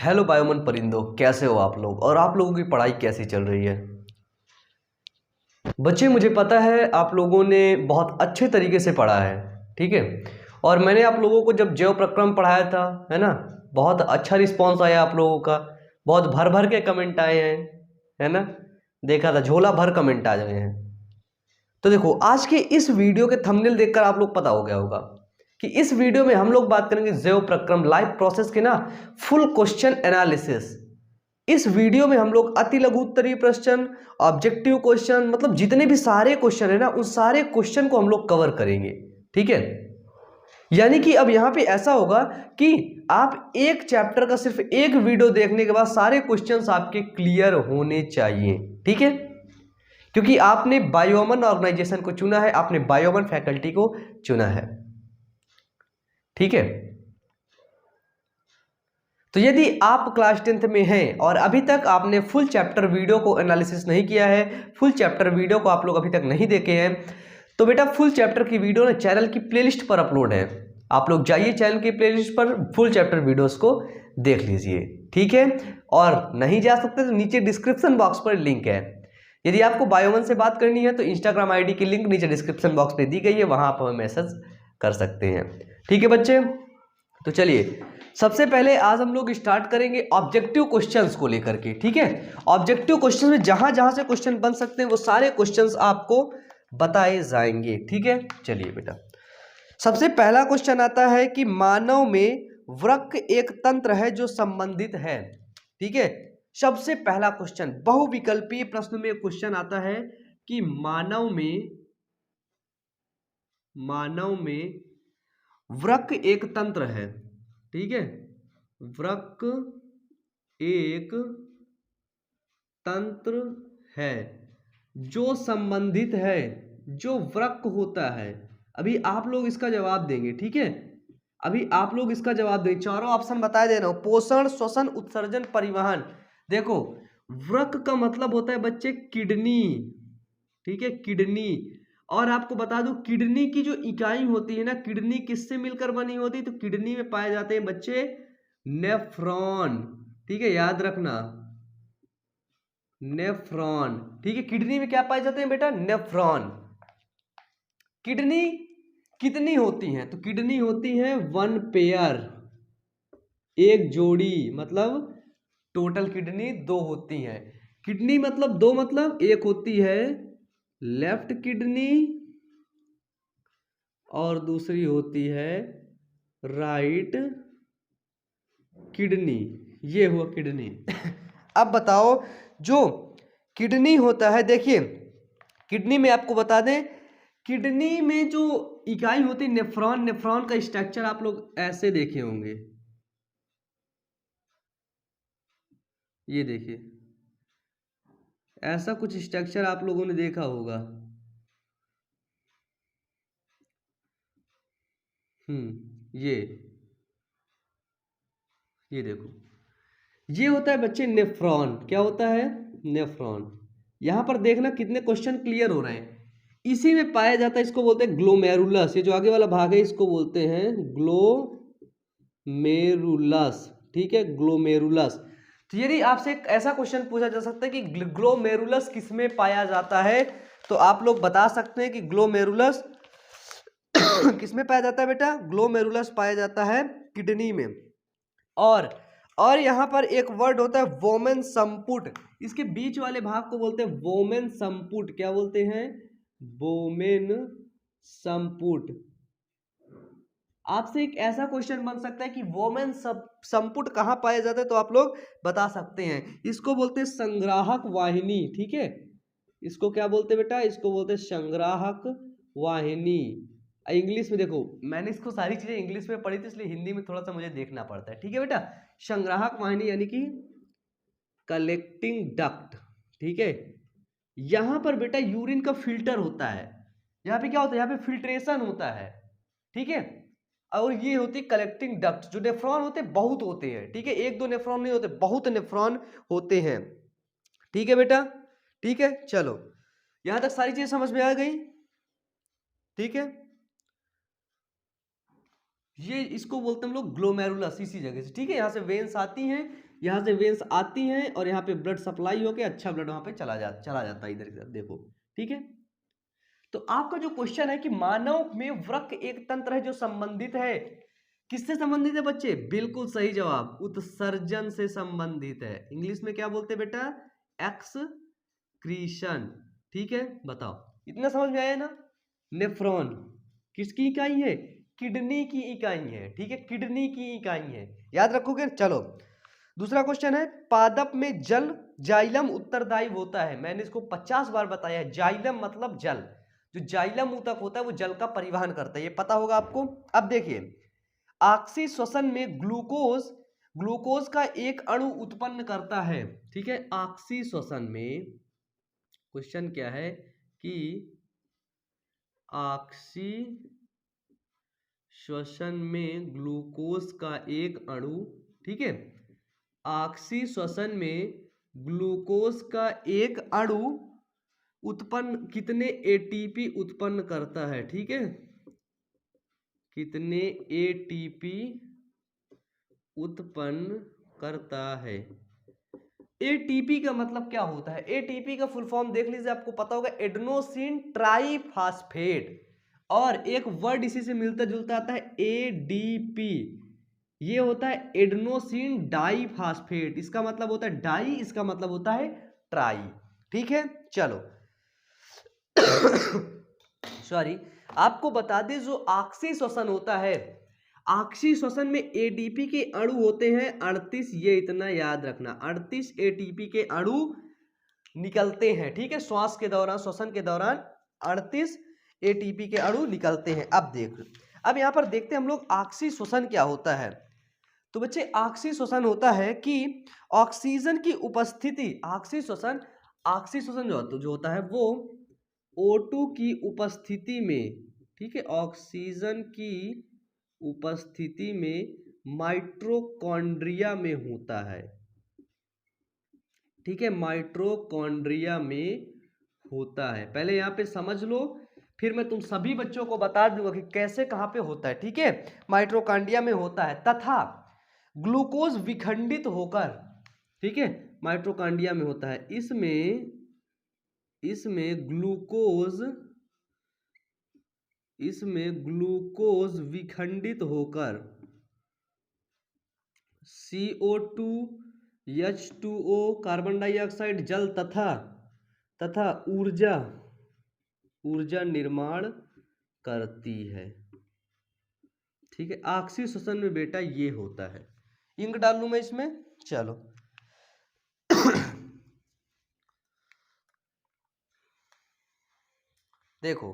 Hello बायोमन परिंदों, कैसे हो आप लोग और आप लोगों की पढ़ाई कैसी चल रही है। बच्चे, मुझे पता है आप लोगों ने बहुत अच्छे तरीके से पढ़ा है, ठीक है। और मैंने आप लोगों को जब जैव प्रक्रम पढ़ाया था, है ना, बहुत अच्छा रिस्पांस आया आप लोगों का। बहुत भर भर के कमेंट आए हैं, है ना। देखा था, झोला भर कमेंट आ गए हैं। तो देखो, आज के इस वीडियो के थंबनेल देखकर आप लोग पता हो गया होगा कि इस वीडियो में हम लोग बात करेंगे जैव प्रक्रम लाइव प्रोसेस के ना फुल क्वेश्चन एनालिसिस। इस वीडियो में हम लोग अति लघु उत्तरीय प्रश्न, ऑब्जेक्टिव क्वेश्चन, मतलब जितने भी सारे क्वेश्चन है ना, उन सारे क्वेश्चन को हम लोग कवर करेंगे, ठीक है। यानी कि अब यहां पे ऐसा होगा कि आप एक चैप्टर का सिर्फ एक वीडियो देखने के बाद सारे क्वेश्चंस आपके क्लियर होने चाहिए, ठीक है। क्योंकि आपने बायोमन ऑर्गेनाइजेशन को चुना है, आपने बायोमन फैकल्टी को चुना है, ठीक है। तो यदि आप क्लास 10th में हैं और अभी तक आपने फुल चैप्टर वीडियो को एनालिसिस नहीं किया है, फुल चैप्टर वीडियो को आप लोग अभी तक नहीं देखे हैं, तो बेटा फुल चैप्टर की वीडियो ना चैनल की प्लेलिस्ट पर अपलोड है। आप लोग जाइए चैनल की प्लेलिस्ट पर, फुल चैप्टर वीडियोस को देख लीजिए, ठीक है। और नहीं जा सकते तो नीचे डिस्क्रिप्शन बॉक्स पर लिंक है। यदि आपको बायोमन से बात करनी है तो इंस्टाग्राम आईडी की लिंक नीचे डिस्क्रिप्शन बॉक्स में दी गई है, वहां आप हमें मैसेज कर सकते हैं, ठीक है बच्चे। तो चलिए, सबसे पहले आज हम लोग स्टार्ट करेंगे ऑब्जेक्टिव क्वेश्चंस को लेकर के, ठीक है। ऑब्जेक्टिव क्वेश्चंस में जहां जहां से क्वेश्चन बन सकते हैं वो सारे क्वेश्चंस आपको बताए जाएंगे, ठीक है। चलिए बेटा, सबसे पहला क्वेश्चन आता है कि मानव में वृक्क एक तंत्र है जो संबंधित है, ठीक है। सबसे पहला क्वेश्चन बहुविकल्पीय प्रश्न में क्वेश्चन आता है कि मानव में वृक्क एक तंत्र है, ठीक है। वृक्क एक तंत्र है जो संबंधित है, जो वृक्क होता है। अभी आप लोग इसका जवाब देंगे, ठीक है। अभी आप लोग इसका जवाब देंगे, चारों ऑप्शन बता दे रहा हूं। पोषण, श्वसन, उत्सर्जन, परिवहन। देखो, वृक्क का मतलब होता है बच्चे किडनी, ठीक है, किडनी। और आपको बता दूं, किडनी की जो इकाई होती है ना, किडनी किससे मिलकर बनी होती है, तो किडनी में पाए जाते हैं बच्चे नेफ्रॉन, ठीक है, याद रखना, नेफ्रॉन, ठीक है। किडनी में क्या पाए जाते हैं बेटा, नेफ्रॉन। किडनी कितनी होती हैं, तो किडनी होती है 1 पेयर, एक जोड़ी, मतलब टोटल किडनी 2 होती हैं। किडनी मतलब 2, मतलब एक होती है लेफ्ट किडनी और दूसरी होती है राइट किडनी। ये हुआ किडनी। अब बताओ, जो किडनी होता है, देखिए किडनी में आपको बता दें, किडनी में जो इकाई होती है नेफ्रॉन, नेफ्रॉन का स्ट्रक्चर आप लोग ऐसे देखे होंगे, ये देखिए, ऐसा कुछ स्ट्रक्चर आप लोगों ने देखा होगा। ये ये देखो, ये होता है बच्चे नेफ्रॉन। क्या होता है, नेफ्रॉन। यहां पर देखना कितने क्वेश्चन क्लियर हो रहे हैं। इसी में पाया जाता है, इसको बोलते हैं ग्लोमेरुलस। ये जो आगे वाला भाग है इसको बोलते हैं ग्लोमेरुलस, ठीक है, ग्लोमेरुलस। तो यदि आपसे एक ऐसा क्वेश्चन पूछा जा सकता है कि ग्लोमेरुलस किसमें पाया जाता है, तो आप लोग बता सकते हैं कि ग्लोमेरुलस किसमें पाया जाता है बेटा, ग्लोमेरुलस पाया जाता है किडनी में। और यहां पर एक वर्ड होता है वोमेन संपुट, इसके बीच वाले भाग को बोलते हैं वोमेन संपुट। क्या बोलते हैं, वोमेन संपुट। आपसे एक ऐसा क्वेश्चन बन सकता है कि वोमेन संपुट कहां पाया जाता है, तो आप लोग बता सकते हैं, इसको बोलते हैं संग्राहक वाहिनी, ठीक है। इसको क्या बोलते हैं बेटा, इसको बोलते हैं संग्राहक वाहिनी। इंग्लिश में देखो, मैंने इसको सारी चीजें इंग्लिश में पढ़ी थी, इसलिए हिंदी में थोड़ा सा मुझे देखना पड़ता है, ठीक है बेटा। संग्राहक वाहिनी यानी कि कलेक्टिंग डक्ट, ठीक है। यहां पर बेटा यूरिन का फिल्टर होता है, यहां पे क्या होता है, यहां पे फिल्ट्रेशन होता है, ठीक है। और ये होती है कलेक्टिंग डक्ट। जो नेफ्रॉन होते हैं बहुत होते हैं, ठीक है, एक दो नेफ्रॉन नहीं होते, बहुत नेफ्रॉन होते हैं, ठीक है बेटा, ठीक है। चलो, यहां तक सारी चीजें समझ में आ गई, ठीक है। ये इसको बोलते हैं हम लोग ग्लोमेरुलस, इसी जगह से, ठीक है। यहां से वेन्स आती हैं, यहाँ से वेन्स आती हैं और यहाँ पे ब्लड सप्लाई होके अच्छा ब्लड वहाँ पे चला जाता है इधर की तरफ, देखो ठीक है। तो आपका जो क्वेश्चन है कि मानव में वृक्क एक तंत्र है जो संबंधित है, किससे संबंधित है बच्चे? बिल्कुल सही जवाब, उत्सर्जन से संबंधित है। इंग्लिश में क्या बोलते हैं बेटा? एक्सक्रीशन। ठीक है, बताओ इतना समझ में आया ना? नेफ्रॉन किसकी इकाई है? किडनी की इकाई है। ठीक है, किडनी की इकाई है, याद रखोगे। चलो दूसरा क्वेश्चन है, पादप में जल जाइलम उत्तरदायी होता है। मैंने इसको 50 बार बताया है, जाइलम मतलब जल, जो जाइलम ऊतक होता है वो जल का परिवहन करता है, ये पता होगा आपको। अब देखिए, ऑक्सी श्वसन में ग्लूकोज का एक अणु उत्पन्न करता है। ठीक है, ऑक्सी श्वसन में क्वेश्चन क्या है कि ऑक्सी श्वसन में ग्लूकोज का एक अणु, ठीक है, ऑक्सी श्वसन में ग्लूकोज का एक अणु उत्पन्न कितने एटीपी उत्पन्न करता है? ठीक है, कितने एटीपी उत्पन्न करता है? एटीपी का मतलब क्या होता है? एटीपी का फुल फॉर्म देख लीजिए, आपको पता होगा, एडेनोसिन ट्राइफॉस्फेट, और एक वर्ड इसी से मिलता जुलता आता है एडीपी, ये होता है एडेनोसिन डाइफॉस्फेट। इसका मतलब होता है डाई, इसका मतलब होता है ट्राई। ठीक है, चलो सॉरी, आपको बता दें जो ऑक्सी श्वसन होता है, ऑक्सी श्वसन में एटीपी के अणु होते हैं 38, ये इतना याद रखना, 38 एटीपी के अणु निकलते हैं। ठीक है, श्वास के दौरान, श्वसन के दौरान 38 एटीपी के अणु निकलते हैं। अब यहां पर देखते हैं हम लोग ऑक्सी श्वसन क्या होता है। तो बच्चे ऑक्सी श्वसन होता है कि ऑक्सीजन की उपस्थिति, ऑक्सी श्वसन जो होता है वो O2 की उपस्थिति में, ठीक है, ऑक्सीजन की उपस्थिति में माइटोकॉन्ड्रिया में होता है। ठीक है, माइटोकॉन्ड्रिया में होता है। पहले यहाँ पे समझ लो, फिर मैं तुम सभी बच्चों को बता दूंगा कि कैसे कहाँ पे होता है। ठीक है, माइटोकॉन्ड्रिया में होता है, तथा ग्लूकोज विखंडित होकर, ठीक है, माइटोकॉन्ड्रिया में होता है। इसमें ग्लूकोज विखंडित होकर CO2, H2O, कार्बन डाइऑक्साइड, जल तथा ऊर्जा निर्माण करती है। ठीक है, ऑक्सी श्वसन में बेटा ये होता है। इंक डाल लूं मैं इसमें, चलो देखो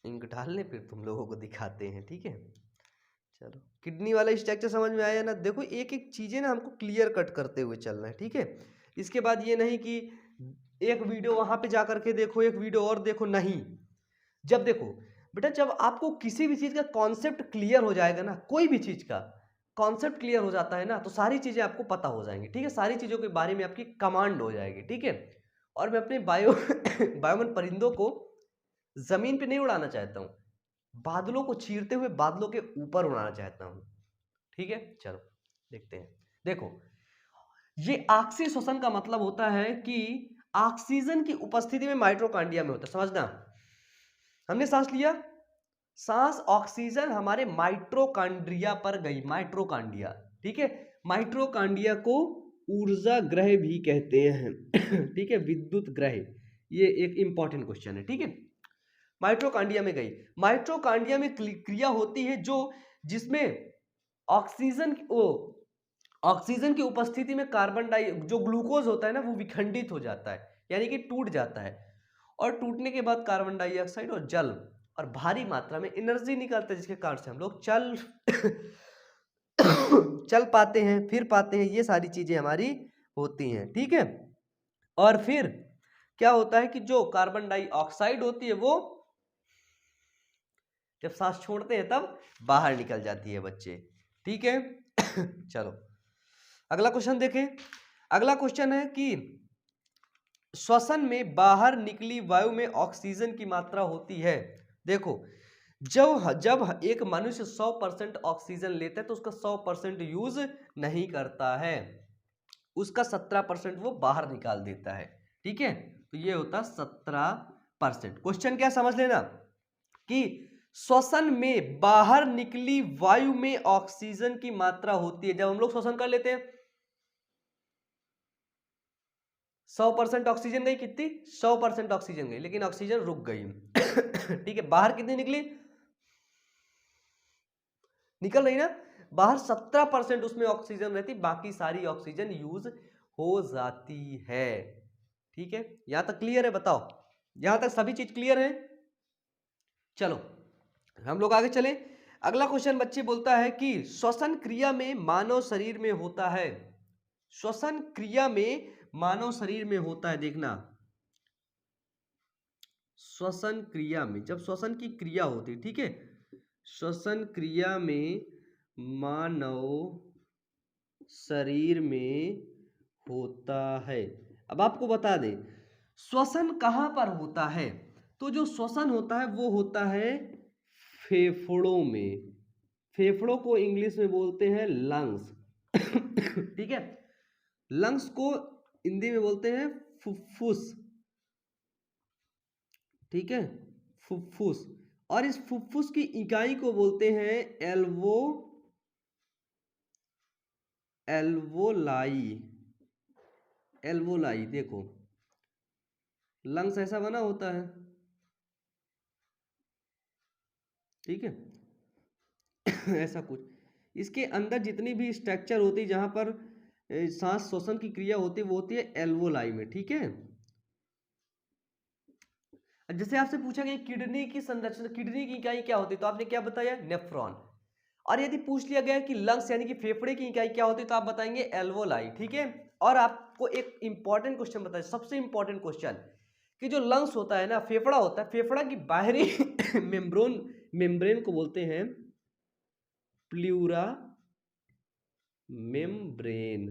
इंक डालने फिर तुम लोगों को दिखाते हैं। ठीक है, चलो किडनी वाला स्ट्रक्चर समझ में आया ना? देखो एक एक चीजें ना हमको क्लियर कट करते हुए चलना है। ठीक है, इसके बाद ये नहीं कि एक वीडियो वहां पे जाकर के देखो, एक वीडियो और देखो, नहीं। जब देखो बेटा, जब आपको किसी भी चीज का कॉन्सेप्ट क्लियर हो जाएगा ना, कोई भी चीज का कॉन्सेप्ट क्लियर हो जाता है ना, तो सारी चीजें आपको पता हो जाएंगी। ठीक है, सारी चीजों के बारे में आपकी कमांड हो जाएगी। ठीक है, और मैं अपने बायोमन परिंदों को जमीन पे नहीं उड़ाना चाहता हूं, बादलों को चीरते हुए बादलों के ऊपर उड़ाना चाहता हूं। ठीक है, चलो देखते हैं। देखो, ये ऑक्सी श्वसन का मतलब होता है कि ऑक्सीजन की उपस्थिति में माइटोकॉन्ड्रिया में होता है। समझना, हमने सांस लिया, सांस ऑक्सीजन हमारे माइटोकॉन्ड्रिया पर गई, माइटोकॉन्ड्रिया। ठीक है, माइटोकॉन्ड्रिया को ऊर्जा ग्रह भी कहते हैं। ठीक है, विद्युत ग्रह, ये एक इंपॉर्टेंट क्वेश्चन है। ठीक है, माइटोकॉन्ड्रिया में गई, माइटोकॉन्ड्रिया में क्रिया होती है जिसमें ऑक्सीजन की उपस्थिति में जो ग्लूकोज होता है ना, वो विखंडित हो जाता है, यानी कि टूट जाता है, और टूटने के बाद कार्बन डाइऑक्साइड और जल और भारी मात्रा में एनर्जी निकलता है, जिसके कारण से हम लोग चल पाते हैं, फिर पाते हैं, ये सारी चीजें हमारी होती हैं। ठीक है, और फिर क्या होता है कि जो कार्बन डाइऑक्साइड होती है वो जब सांस छोड़ते हैं तब बाहर निकल जाती है बच्चे। ठीक है, चलो अगला क्वेश्चन देखें। अगला क्वेश्चन है कि श्वसन में बाहर निकली वायु में ऑक्सीजन की मात्रा होती है। देखो, जब जब एक मनुष्य 100% ऑक्सीजन लेता है तो उसका 100% यूज नहीं करता है, उसका 17% वो बाहर निकाल देता है। ठीक है, तो ये होता 17%। क्वेश्चन क्या समझ लेना कि श्वसन में बाहर निकली वायु में ऑक्सीजन की मात्रा होती है, जब हम लोग श्वसन कर लेते हैं 100% ऑक्सीजन गई, कितनी 100% ऑक्सीजन गई, लेकिन ऑक्सीजन रुक गई। ठीक है, बाहर कितनी निकली, निकल रही ना, बाहर 17% उसमें ऑक्सीजन रहती, बाकी सारी ऑक्सीजन यूज हो जाती है। ठीक है, यहां तक क्लियर है, बताओ यहां तक सभी चीज क्लियर है। चलो हम लोग आगे चले। अगला क्वेश्चन बच्चे बोलता है कि श्वसन क्रिया में मानव शरीर में होता है, श्वसन क्रिया में मानव शरीर में होता है, देखना श्वसन क्रिया में, जब श्वसन की क्रिया होती है, ठीक है, श्वसन क्रिया में मानव शरीर में होता है। अब आपको बता दें श्वसन कहां पर होता है, तो जो श्वसन होता है वो होता है फेफड़ों में, फेफड़ों को इंग्लिश में बोलते हैं लंग्स। ठीक है, लंग्स को हिंदी में बोलते हैं फुफ्फुस। ठीक है, फुफ्फुस, और इस फुफ्फुस की इकाई को बोलते हैं एल्वोलाई। एल्वोलाई, देखो लंग्स ऐसा बना होता है, ठीक है। ऐसा कुछ, इसके अंदर जितनी भी स्ट्रक्चर होती है जहां पर सांस श्वसन की क्रिया होती है वो होती है एल्वोलाई में। ठीक है, जैसे आपसे पूछा गया किडनी की संरचना, किडनी की इकाई क्या होती है, तो आपने क्या बताया, नेफ्रॉन। और यदि पूछ लिया गया कि लंग्स यानी कि फेफड़े की इकाई क्या होती है, तो आप बताएंगे एल्वोलाई। ठीक है, और आपको एक इंपॉर्टेंट क्वेश्चन बताया, सबसे इंपॉर्टेंट क्वेश्चन, कि जो लंग्स होता है ना, फेफड़ा होता है, फेफड़ा की बाहरी मेम्ब्रेन को बोलते हैं प्लूरा मेम्ब्रेन।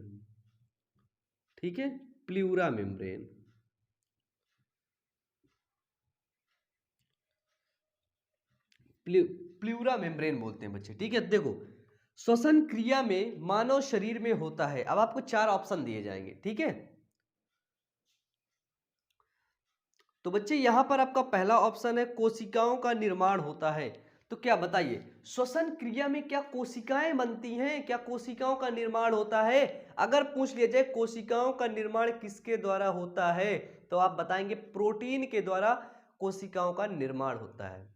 ठीक है, प्लूरा मेम्ब्रेन, प्लूरा मेम्ब्रेन बोलते हैं बच्चे। ठीक है, देखो श्वसन क्रिया में मानव शरीर में होता है। अब आपको 4 ऑप्शन दिए जाएंगे। ठीक है, तो बच्चे यहां पर आपका पहला ऑप्शन है कोशिकाओं का निर्माण होता है। तो क्या बताइए, श्वसन क्रिया में क्या कोशिकाएं बनती हैं, क्या कोशिकाओं का निर्माण होता है? अगर पूछ लिया जाए कोशिकाओं का निर्माण किसके द्वारा होता है, तो आप बताएंगे प्रोटीन के द्वारा कोशिकाओं का निर्माण होता है।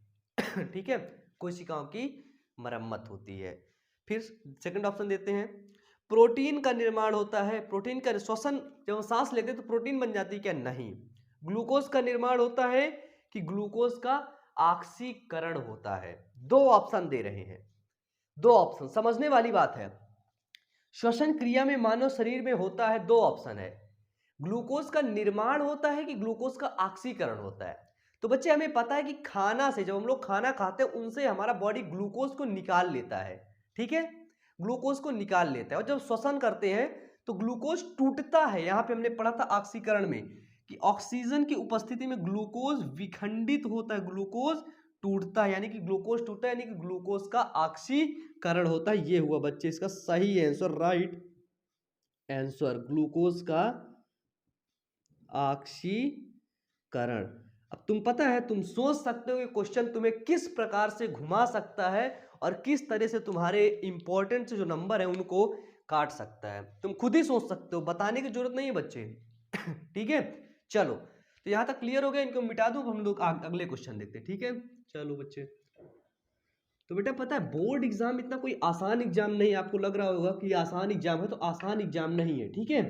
ठीक है, कोशिकाओं की मरम्मत होती है। फिर सेकंड ऑप्शन देते हैं, प्रोटीन का निर्माण होता है, प्रोटीन का श्वसन, जब हम सांस लेते हैं तो प्रोटीन बन जाती है क्या, नहीं। ग्लूकोज का निर्माण होता है कि ग्लूकोज का ऑक्सीकरण होता है। 2 ऑप्शन दे रहे हैं, 2 ऑप्शन, समझने वाली बात है। श्वसन क्रिया में मानव शरीर में होता है, 2 ऑप्शन है, ग्लूकोज का निर्माण होता है कि ग्लूकोज का ऑक्सीकरण होता है। तो बच्चे हमें पता है कि खाना से, जब हम लोग खाना खाते हैं उनसे हमारा बॉडी ग्लूकोज को निकाल लेता है। ठीक है, ग्लूकोज को निकाल लेता है, और जब श्वसन करते हैं तो ग्लूकोज टूटता है। यहां पे हमने पढ़ा था ऑक्सीकरण में कि ऑक्सीजन की उपस्थिति में ग्लूकोज विखंडित होता है, ग्लूकोज टूटता है, यानी कि ग्लूकोज टूटता है, यानी कि ग्लूकोज का ऑक्सीकरण होता है। ये हुआ बच्चे इसका सही आंसर, राइट आंसर, ग्लूकोज का ऑक्सीकरण। अब तुम पता है, तुम सोच सकते हो कि क्वेश्चन तुम्हें किस प्रकार से घुमा सकता है और किस तरह से तुम्हारे इंपॉर्टेंट जो नंबर है उनको काट सकता है। तुम खुद ही सोच सकते हो, बताने की जरूरत नहीं है बच्चे। ठीक है, चलो तो यहां तक क्लियर हो गया, इनको मिटा दो, हम लोग अगले क्वेश्चन देखते हैं। ठीक है, चलो बच्चे, तो बेटा पता है बोर्ड एग्जाम इतना कोई आसान एग्जाम नहीं है। आपको लग रहा होगा कि आसान एग्जाम है, तो आसान एग्जाम नहीं है। ठीक है,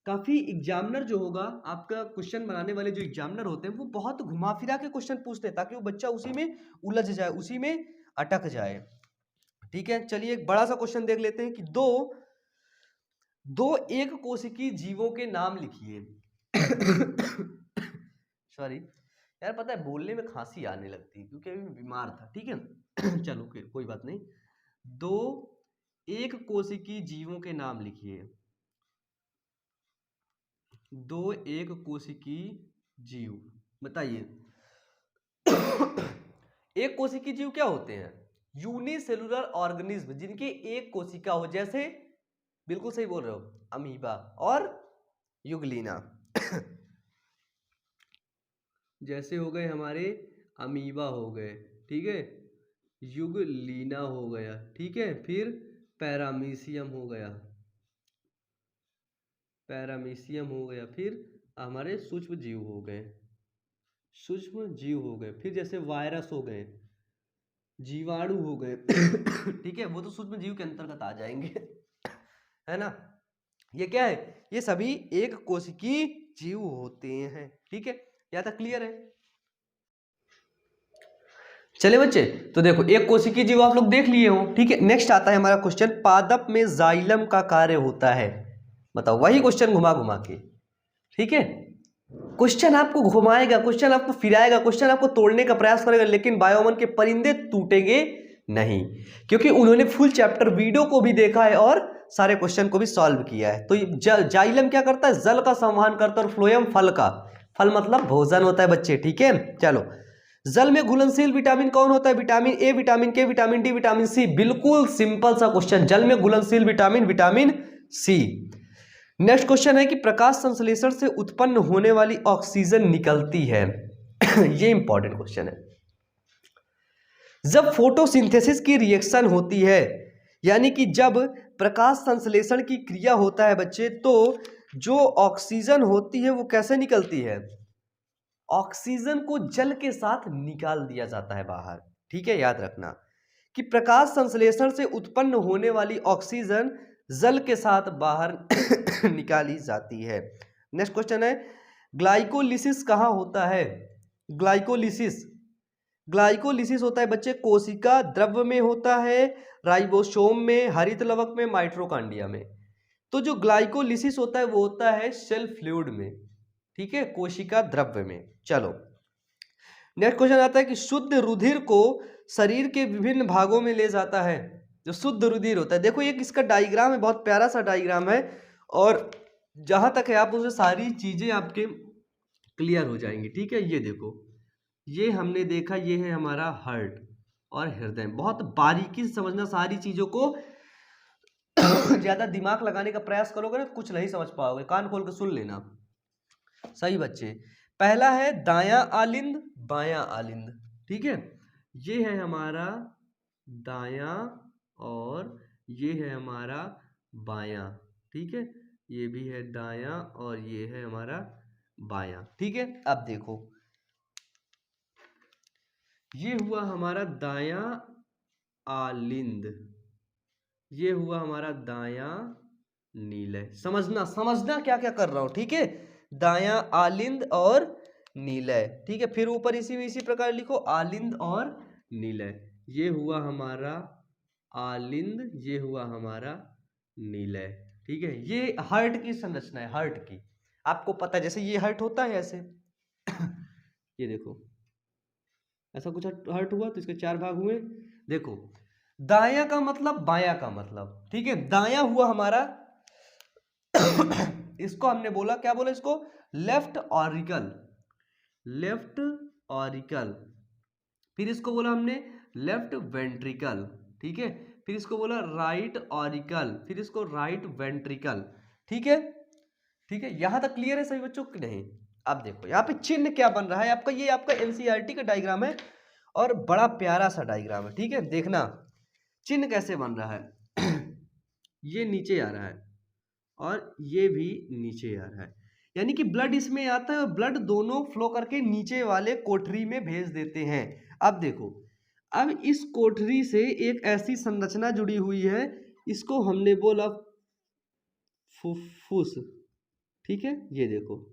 काफी एग्जामिनर जो होगा, आपका क्वेश्चन बनाने वाले जो एग्जामिनर होते हैं वो बहुत घुमा फिरा के क्वेश्चन पूछते हैं ताकि वो बच्चा उसी में उलझ जाए, उसी में अटक जाए। ठीक है, चलिए एक बड़ा सा क्वेश्चन देख लेते हैं कि दो एक कोशिकीय जीवों के नाम लिखिए। सॉरी यार, पता है बोलने में खांसी आने लगती है क्योंकि अभी मैं बीमार था। ठीक है, चलो कोई बात नहीं। 2 एक कोशिकीय जीवों के नाम लिखिए, 2 एक कोशिकीय जीव, बताइए। एक कोशिकीय जीव क्या होते हैं? यूनिसेलुलर ऑर्गेनिज्म जिनकी एक कोशिका हो, जैसे बिल्कुल सही बोल रहे हो, अमीबा और युगलीना जैसे हो गए हमारे अमीबा हो गए, ठीक है, युगलीना हो गया, ठीक है, फिर पैरामीशियम हो गया, पैरामीशियम हो गया, फिर हमारे सूक्ष्म जीव हो गए, सूक्ष्म जीव हो गए, फिर जैसे वायरस हो गए, जीवाणु हो गए ठीक है, वो तो सूक्ष्म जीव के अंतर्गत आ जाएंगे है ना। ये क्या है? ये सभी एक कोशिकीय जीव होते हैं, ठीक है, यहाँ तक क्लियर है? चले बच्चे, तो देखो एक कोशिकीय जीव आप लोग देख लिए हो, ठीक है। नेक्स्ट आता है हमारा क्वेश्चन, पादप में जाइलम का कार्य होता है, बताओ। वही क्वेश्चन घुमा घुमा के, ठीक है, क्वेश्चन आपको घुमाएगा, क्वेश्चन आपको फिराएगा, क्वेश्चन आपको तोड़ने का प्रयास करेगा, लेकिन बायोमन के परिंदे टूटेंगे नहीं, क्योंकि उन्होंने फुल चैप्टर वीडियो को भी देखा है और सारे क्वेश्चन को भी सॉल्व किया है। तो जाइलम क्या करता है? जल का संवहन करता है, और फ्लोएम फल का, फल मतलब भोजन होता है बच्चे, ठीक है। चलो, जल में घुलनशील विटामिन कौन होता है? Vitamin A, vitamin K, vitamin D, vitamin C. बिल्कुल सिंपल सा क्वेश्चन, जल में घुलनशील vitamin, vitamin C. Next question है कि प्रकाश संश्लेषण से उत्पन्न होने वाली ऑक्सीजन निकलती है ये इंपॉर्टेंट क्वेश्चन है। जब फोटोसिंथेसिस की रिएक्शन होती है, यानी कि जब प्रकाश संश्लेषण की क्रिया होता है बच्चे, तो जो ऑक्सीजन होती है वो कैसे निकलती है? ऑक्सीजन को जल के साथ निकाल दिया जाता है बाहर, ठीक है, याद रखना कि प्रकाश संश्लेषण से उत्पन्न होने वाली ऑक्सीजन जल के साथ बाहर निकाली जाती है। नेक्स्ट क्वेश्चन है, ग्लाइकोलिसिस कहाँ होता है? ग्लाइकोलिसिस, ग्लाइकोलिसिस होता है बच्चे कोशिका द्रव्य में होता है, राइबोसोम में, हरित लवक में, माइटोकॉन्ड्रिया में। तो जो ग्लाइकोलिसिस होता है वो होता है सेल फ्लूइड में, ठीक है, कोशिका द्रव्य में। चलो, नेक्स्ट क्वेश्चन आता है कि शुद्ध रुधिर को शरीर के विभिन्न भागों में ले जाता है। जो शुद्ध रुधिर होता है, देखो एक इसका डायग्राम है, बहुत प्यारा सा डायग्राम है, और जहां तक है आप उसमें सारी चीजें आपके क्लियर हो जाएंगी, ठीक है। ये देखो, ये हमने देखा, ये है हमारा हार्ट और हृदय, बहुत बारीकी से समझना सारी चीजों को ज्यादा दिमाग लगाने का प्रयास करोगे ना कुछ नहीं समझ पाओगे, कान खोल के सुन लेना सही बच्चे। पहला है दायां आलिंद, बायां आलिंद, ठीक है, ये है हमारा दायां और ये है हमारा बायां, ठीक है, ये भी है दायां और ये है हमारा बायां, ठीक है। अब देखो, ये हुआ हमारा दायां आलिंद, ये हुआ हमारा दायां नीलय। समझना समझना क्या क्या कर रहा हूं, ठीक है, दायां आलिंद और नीलय, ठीक है। फिर ऊपर इसी प्रकार लिखो आलिंद और नीलय, ये हुआ हमारा आलिंद, ये हुआ हमारा नीलय, ठीक है। ये हार्ट की संरचना है, हार्ट की, आपको पता है, जैसे ये हार्ट होता है ऐसे ये देखो ऐसा कुछ हार्ट हुआ तो इसके 4 भाग हुए। देखो, दायां का मतलब बायां का मतलब, ठीक है, दायां हुआ हमारा इसको हमने बोला, क्या बोला इसको? Left auricle, left auricle. फिर इसको बोला हमने लेफ्ट वेंट्रिकल, ठीक है, फिर इसको बोला राइट ऑरिकल, फिर इसको राइट वेंट्रिकल, ठीक है, ठीक है। यहां तक क्लियर है सभी बच्चों की नहीं? अब देखो यहाँ पे चिन्ह क्या बन रहा है आपका, ये आपका एनसीईआरटी का डायग्राम है और बड़ा प्यारा सा डायग्राम है, ठीक है। देखना चिन्ह कैसे बन रहा है ये नीचे आ रहा है और ये भी नीचे आ रहा है, यानी कि ब्लड इसमें आता है और ब्लड दोनों फ्लो करके नीचे वाले कोठरी में भेज देते हैं। अब देखो, अब इस कोठरी से एक ऐसी संरचना जुड़ी हुई है, इसको हमने बोला फुफ्फुस, ठीक है, ये देखो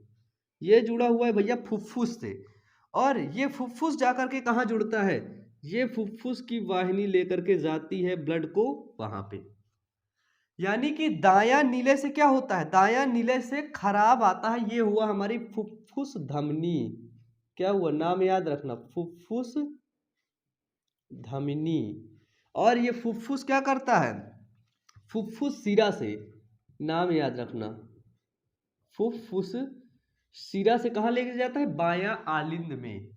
ये जुड़ा हुआ है भैया फुफ्फुस से, और ये फुफ्फुस जाकर के कहाँ जुड़ता है? ये फुफ्फुस की वाहिनी लेकर के जाती है ब्लड को वहां पे, यानी कि दायां नीले से क्या होता है? दायां नीले से खराब आता है, ये हुआ हमारी फुफ्फुस धमनी, क्या हुआ नाम याद रखना, फुफ्फुस धमनी। और ये फुफ्फुस क्या करता है? फुफ्फुस शिरा से, नाम याद रखना, फुफ्फुस शिरा से कहां लेके जाता है? बायां आलिंद में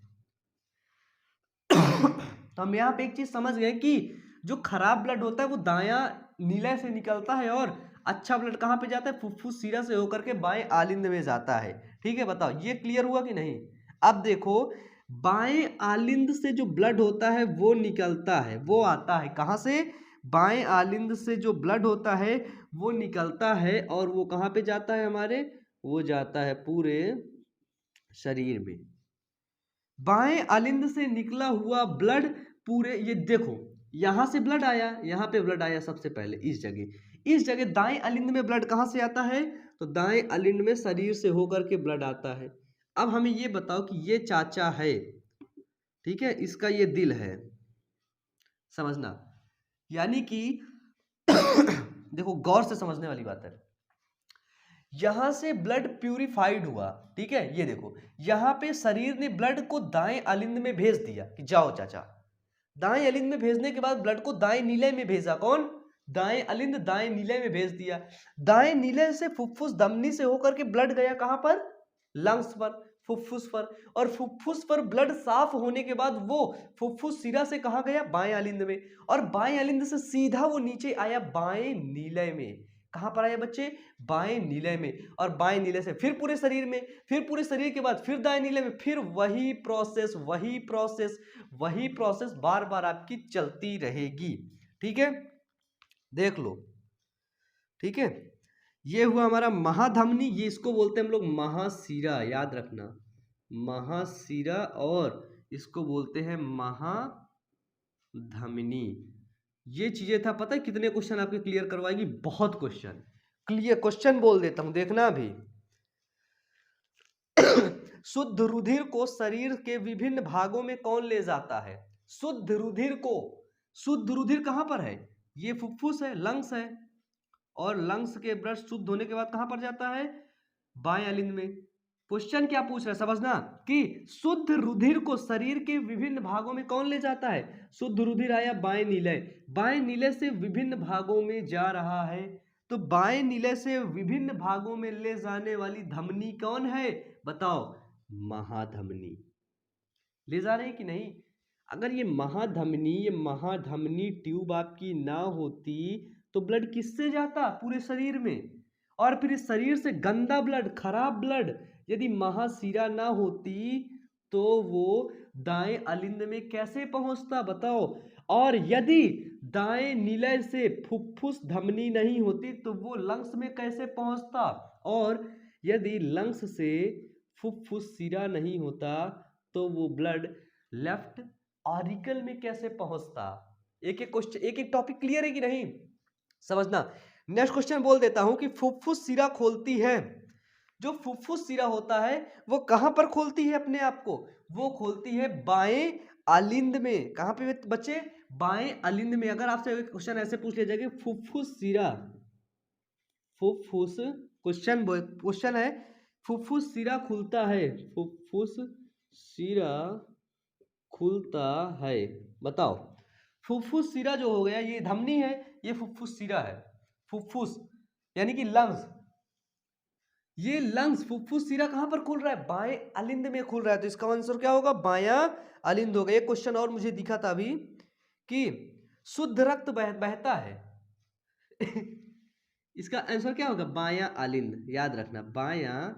तो हम यहाँ पे एक चीज समझ गए कि जो खराब ब्लड होता है वो दायां नीले से निकलता है और अच्छा ब्लड कहाँ पे जाता है, फुफ्फुस सिरा से होकर के बाएं आलिंद में जाता है। ठीक है, बताओ ये क्लियर हुआ कि नहीं। अब देखो बाएं आलिंद से जो ब्लड होता है वो निकलता है, वो आता है कहाँ से, बाएं आलिंद से जो ब्लड होता है वो निकलता है और वो कहाँ पे जाता है हमारे, वो जाता है पूरे शरीर में। बाएं आलिंद से निकला हुआ ब्लड पूरे, ये देखो यहां से ब्लड आया, यहां पे ब्लड आया सबसे पहले इस जगह दाएं आलिंद में ब्लड कहां से आता है, तो दाएं आलिंद में शरीर से होकर के ब्लड आता है। अब हमें ये बताओ कि ये चाचा है, ठीक है, इसका ये दिल है, समझना, यानी कि देखो गौर से समझने वाली बात है। यहां से ब्लड प्यूरिफाइड हुआ, ठीक है, ये देखो यहां पे शरीर ने ब्लड को दाएं आलिंद में भेज दिया कि जाओ चाचा। दाएं आलिंद में भेजने के बाद ब्लड को दाएं नीले में भेजा, कौन, दाएं आलिंद दाएं नीले में भेज दिया। दाएं नीले से फुफ्फुस धमनी से होकर के ब्लड गया कहां पर, लंग्स पर, फुफ्फुस पर, और फुफ्फुस पर ब्लड साफ होने के बाद वो फुफ्फुस सिरा से कहां गया, बाएं आलिंद में, और बाएं आलिंद से सीधा वो नीचे आया बाएं नीले में। कहां पर आया बच्चे, बाएं नीले में, और बाएं नीले से फिर पूरे शरीर में, फिर पूरे शरीर के बाद फिर दाएं नीले में, फिर वही प्रोसेस वही प्रोसेस बार बार आपकी चलती रहेगी। ठीक है, देख लो, ठीक है, ये हुआ हमारा महाधमनी, ये इसको बोलते हैं हम लोग महाशिरा, याद रखना महाशिरा, और इसको बोलते हैं महाधमनी। ये चीजें था, पता है कितने क्वेश्चन आपके क्लियर करवाएगी, बहुत क्वेश्चन, क्लियर क्वेश्चन बोल देता हूं, देखना अभी। शुद्ध रुधिर को शरीर के विभिन्न भागों में कौन ले जाता है, शुद्ध रुधिर को, शुद्ध रुधिर कहां पर है, ये फुफ्फुस है, लंग्स है, और लंग्स के ब्लड शुद्ध होने के बाद कहां पर जाता है, बाएं आलिंद में। क्वेश्चन क्या पूछ रहा है समझना, कि शुद्ध रुधिर को शरीर के विभिन्न भागों में कौन ले जाता है, शुद्ध रुधिर आया बाएं नीले, बाएं नीले से विभिन्न भागों में जा रहा है, तो बाएं नीले से विभिन्न भागों में ले जाने वाली धमनी कौन है, बताओ, महाधमनी। ले जा रहे हैं कि नहीं। अगर ये महाधमनी ट्यूब आपकी ना होती तो ब्लड किससे जाता, पूरे शरीर में, और फिर इस शरीर से गंदा ब्लड, खराब ब्लड यदि महाशिरा ना होती तो वो दाएं आलिंद में कैसे पहुंचता, बताओ, और यदि दाएं नीले से फुफ्फुस धमनी नहीं होती तो वो लंग्स में कैसे पहुंचता, और यदि लंग्स से फुफ्फुस सिरा नहीं होता तो वो ब्लड लेफ्ट ऑरिकल में कैसे पहुंचता। एक एक क्वेश्चन, एक एक टॉपिक क्लियर है कि नहीं, समझना। नेक्स्ट क्वेश्चन बोल देता हूं कि फुफ्फुस सिरा खोलती है, जो फुफ्फुस सिरा होता है वो कहां पर खोलती है अपने आप को, वो खोलती है बाएं आलिंद में। कहां पे बच्चे, बाएं आलिंद में। अगर आपसे क्वेश्चन ऐसे पूछ लिया जाएगा फुफ्फुस सिरा, फुफ्फुस क्वेश्चन है फुफ्फुस सिरा खुलता है, फुफ्फुस सिरा खुलता है, बताओ। फुफ्फुस सिरा जो हो गया ये धमनी है, ये फुफ्फुस सिरा है, फुफ्फुस यानी कि लंग्स, ये लंग्स फुफ्फुस सिरा कहां पर खुल रहा है, बाएं आलिंद में खुल रहा है, तो इसका आंसर क्या होगा, बायां आलिंद होगा। एक क्वेश्चन और मुझे दिखा था अभी कि शुद्ध रक्त बहता है इसका आंसर क्या होगा, बायां आलिंद, याद रखना बायां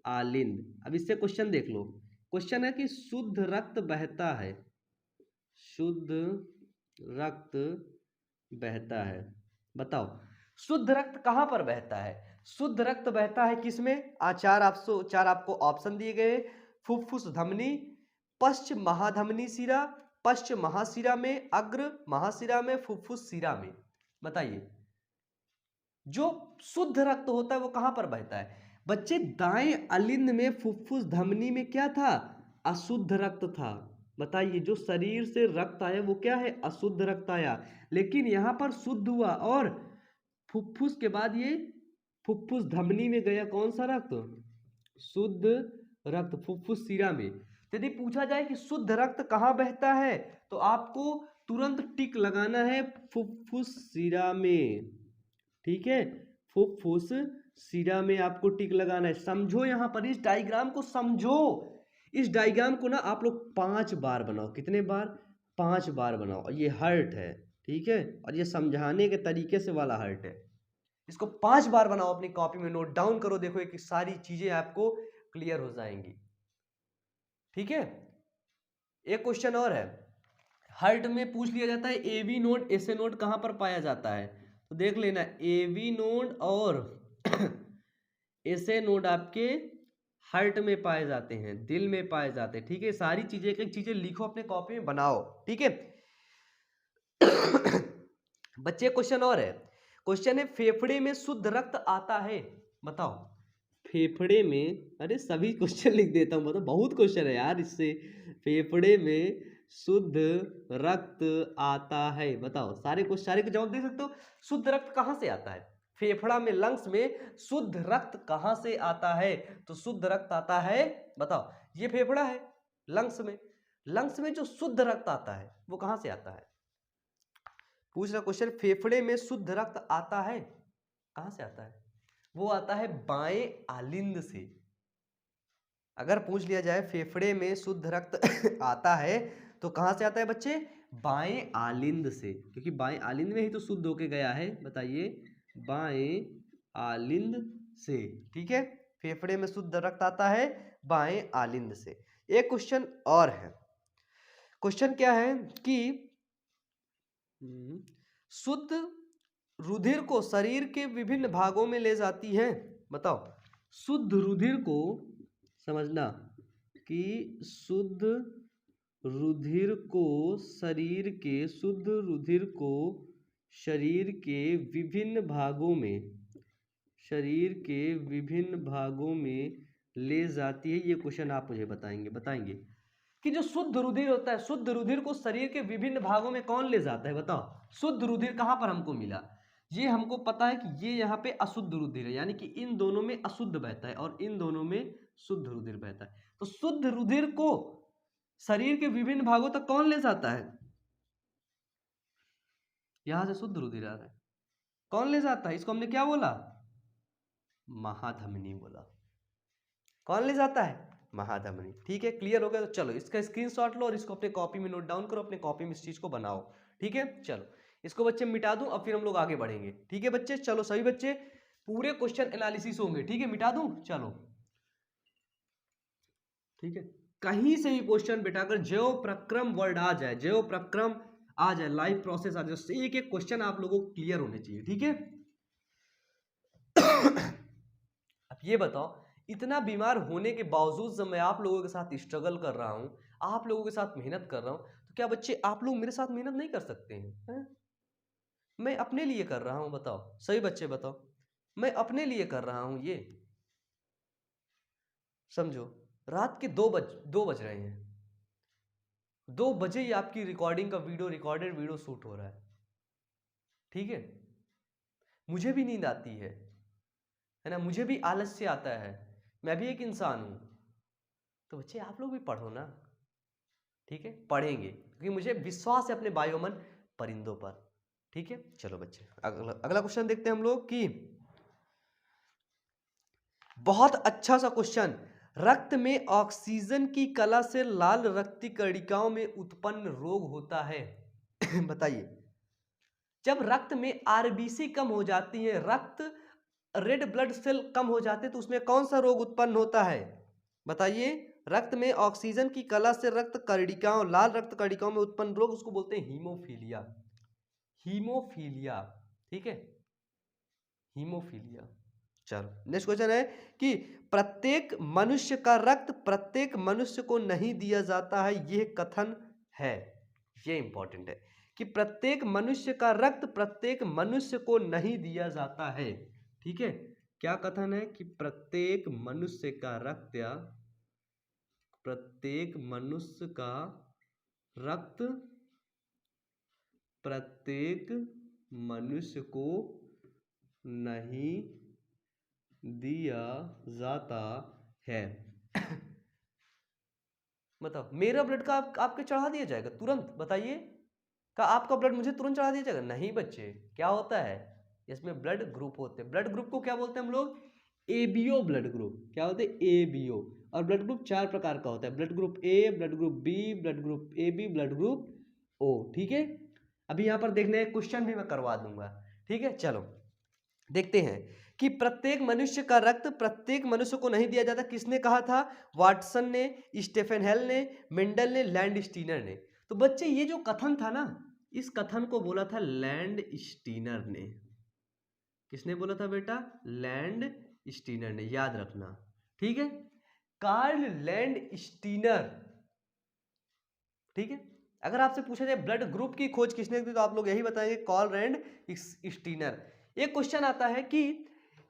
आलिंद। अब इससे क्वेश्चन देख लो, क्वेश्चन है कि शुद्ध रक्त बहता है, शुद्ध रक्त बहता है, बताओ शुद्ध रक्त कहां पर बहता है, शुद्ध रक्त बहता है किसमें, चार आपको ऑप्शन दिए गए, फुफ्फुस धमनी, पश्च महाधमनी सिरा, पश्च महाशिरा में, अग्र महाशिरा में, फुफ्फुस सिरा में। बताइए जो शुद्ध रक्त होता है वो कहां पर बहता है बच्चे, दाएं आलिंद में फुफ्फुस धमनी में क्या था, अशुद्ध रक्त था। बताइए जो शरीर से रक्त आया वो क्या है, अशुद्ध रक्त आया, लेकिन यहां पर शुद्ध हुआ और फुफ्फुस के बाद ये फुफ्फुस धमनी में गया कौन सा रक्त, शुद्ध रक्त, फुफ्फुस सिरा में। यदि पूछा जाए कि शुद्ध रक्त कहां बहता है तो आपको तुरंत टिक लगाना है फुफ्फुस सिरा में, ठीक है, फुफ्फुस सिरा में आपको टिक लगाना है। समझो यहां पर इस डायग्राम को समझो, इस डायग्राम को ना आप लोग 5 बार बनाओ, कितने बार, 5 बार बनाओ। और ये हर्ट है, ठीक है, और ये समझाने के तरीके से वाला हर्ट है। इसको 5 बार बनाओ, अपनी कॉपी में नोट डाउन करो, देखो कि सारी चीजें आपको क्लियर हो जाएंगी। ठीक है, एक क्वेश्चन और है, हर्ट में पूछ लिया जाता है एवी नोड एसए नोड कहां पर पाया जाता है, तो देख लेना एवी नोड और एसए नोड आपके हर्ट में पाए जाते हैं, दिल में पाए जाते हैं। ठीक है, सारी चीजें एक एक चीजें लिखो अपने कॉपी में बनाओ। ठीक है बच्चे क्वेश्चन और है, क्वेश्चन है फेफड़े में शुद्ध रक्त आता है, बताओ फेफड़े में, अरे सभी क्वेश्चन लिख देता हूं, मतलब बहुत क्वेश्चन है यार इससे। फेफड़े में शुद्ध रक्त आता है, बताओ सारे क्वेश्चन, सारे को जवाब दे सकते हो। शुद्ध रक्त कहां से आता है, फेफड़ा में लंग्स में शुद्ध रक्त कहां से आता है, तो शुद्ध रक्त आता है, बताओ ये फेफड़ा है, लंग्स में जो शुद्ध रक्त आता है वो कहां से आता है। पूछ रहा क्वेश्चन, फेफड़े में शुद्ध रक्त आता है, कहां से आता है, वो आता है बाएं आलिंद से। अगर पूछ लिया जाए फेफड़े में शुद्ध रक्त आता है तो कहां से आता है बच्चे, बाएं आलिंद से, क्योंकि बाएं आलिंद में ही तो शुद्ध होके गया है, बताइए बाएं आलिंद से। ठीक है, फेफड़े में शुद्ध रक्त आता है बाएं आलिंद से। एक क्वेश्चन और है, क्वेश्चन क्या है कि शुद्ध रुधिर को शरीर के विभिन्न भागों में ले जाती है, बताओ शुद्ध रुधिर को, समझना कि शुद्ध रुधिर को शरीर के, शुद्ध रुधिर को शरीर के विभिन्न भागों में, शरीर के विभिन्न भागों में ले जाती है। ये क्वेश्चन आप मुझे बताएंगे कि जो शुद्ध रुधिर होता है, शुद्ध रुधिर को शरीर के विभिन्न भागों में कौन ले जाता है, बताओ शुद्ध रुधिर कहां पर हमको मिला, ये हमको पता है कि ये यहाँ पे अशुद्ध रुधिर है, यानी कि इन दोनों में अशुद्ध बहता है और इन दोनों में शुद्ध रुधिर बहता है। तो शुद्ध रुधिर को शरीर के विभिन्न भागों तक कौन ले जाता है, यहां से शुद्ध रुधिर आ रहा है, कौन ले जाता है, इसको हमने क्या बोला, महाधमनी बोला। कौन ले जाता है, महाधमनी। ठीक है, क्लियर हो गया, तो चलो इसका स्क्रीनशॉट लो और इसको अपने कॉपी में नोट डाउन करो, अपने कॉपी में इस चीज को बनाओ। ठीक है, चलो इसको बच्चे मिटा दूं, अब फिर हम लोग आगे बढ़ेंगे। ठीक है बच्चे, चलो सभी बच्चे पूरे क्वेश्चन एनालिसिस होंगे। ठीक है, मिटा दूं, चलो ठीक है, कहीं से भी क्वेश्चन बिठाकर जो प्रक्रम वर्ड आ जाए, जो प्रक्रम आ जाए, लाइव प्रोसेस आ जाए, एक एक क्वेश्चन आप लोगों को क्लियर होने चाहिए। ठीक है अब ये बताओ, इतना बीमार होने के बावजूद जब मैं आप लोगों के साथ स्ट्रगल कर रहा हूं, आप लोगों के साथ मेहनत कर रहा हूं, तो क्या बच्चे आप लोग मेरे साथ मेहनत नहीं कर सकते हैं? मैं अपने लिए कर रहा हूं, बताओ सही बच्चे बताओ, मैं अपने लिए कर रहा हूं ये, समझो रात के 2 बज रहे हैं, 2 बजे ही आपकी रिकॉर्डिंग का वीडियो, रिकॉर्डेड वीडियो शूट हो रहा है। ठीक है, मुझे भी नींद आती है ना, मुझे भी आलस्य आता है, मैं भी एक इंसान हूं, तो बच्चे आप लोग भी पढ़ो ना। ठीक है, पढ़ेंगे क्योंकि मुझे विश्वास है अपने बायोमन परिंदों पर। ठीक है, चलो बच्चे अगला क्वेश्चन देखते हैं हम लोग कि बहुत अच्छा सा क्वेश्चन, रक्त में ऑक्सीजन की कला से लाल रक्त कणिकाओं में उत्पन्न रोग होता है बताइए, जब रक्त में आरबीसी कम हो जाती है, रक्त रेड ब्लड सेल कम हो जाते हैं, तो उसमें कौन सा रोग उत्पन्न होता है, बताइए। रक्त में ऑक्सीजन की कला से रक्त कणिकाओं, लाल रक्त कणिकाओं में उत्पन्न रोग, उसको बोलते हैं हीमोफीलिया, हीमोफीलिया। ठीक है, हीमोफीलिया। चलो नेक्स्ट क्वेश्चन है कि प्रत्येक मनुष्य का रक्त प्रत्येक मनुष्य को नहीं दिया जाता है, यह कथन है, यह इंपॉर्टेंट है कि प्रत्येक मनुष्य का रक्त प्रत्येक मनुष्य को नहीं दिया जाता है। ठीक है, क्या कथन है कि प्रत्येक मनुष्य का रक्त, या प्रत्येक मनुष्य का रक्त प्रत्येक मनुष्य को नहीं दिया जाता है बताओ, मेरा ब्लड का आपके चढ़ा दिया जाएगा तुरंत, बताइए, का आपका ब्लड मुझे तुरंत चढ़ा दिया जाएगा? नहीं बच्चे, क्या होता है इसमें ब्लड ग्रुप होते हैं, ब्लड ग्रुप को क्या बोलते हैं हम लोग, एबीओ ब्लड ग्रुप। क्या होते हैं, एबीओ। और ब्लड ग्रुप 4 प्रकार का होता है, blood group A, blood group B, blood group A B, blood group O, ठीक है। अभी यहाँ पर देखने क्वेश्चन भी मैं करवा दूंगा, ठीक है। चलो देखते हैं कि प्रत्येक मनुष्य का रक्त प्रत्येक मनुष्य को नहीं दिया जाता, किसने कहा था? वाटसन ने, स्टेफन हेल ने, मेंडल ने, लैंडस्टीनर ने। तो बच्चे ये जो कथन था ना, इस कथन को बोला था लैंडस्टीनर ने। किसने बोला था बेटा? लैंडस्टीनर ने, याद रखना, ठीक है। कार्ल लैंडस्टीनर, ठीक है। अगर आपसे पूछा जाए ब्लड ग्रुप की खोज किसने की, तो आप लोग यही बताएंगे, कार्ल लैंडस्टीनर। एक क्वेश्चन आता है कि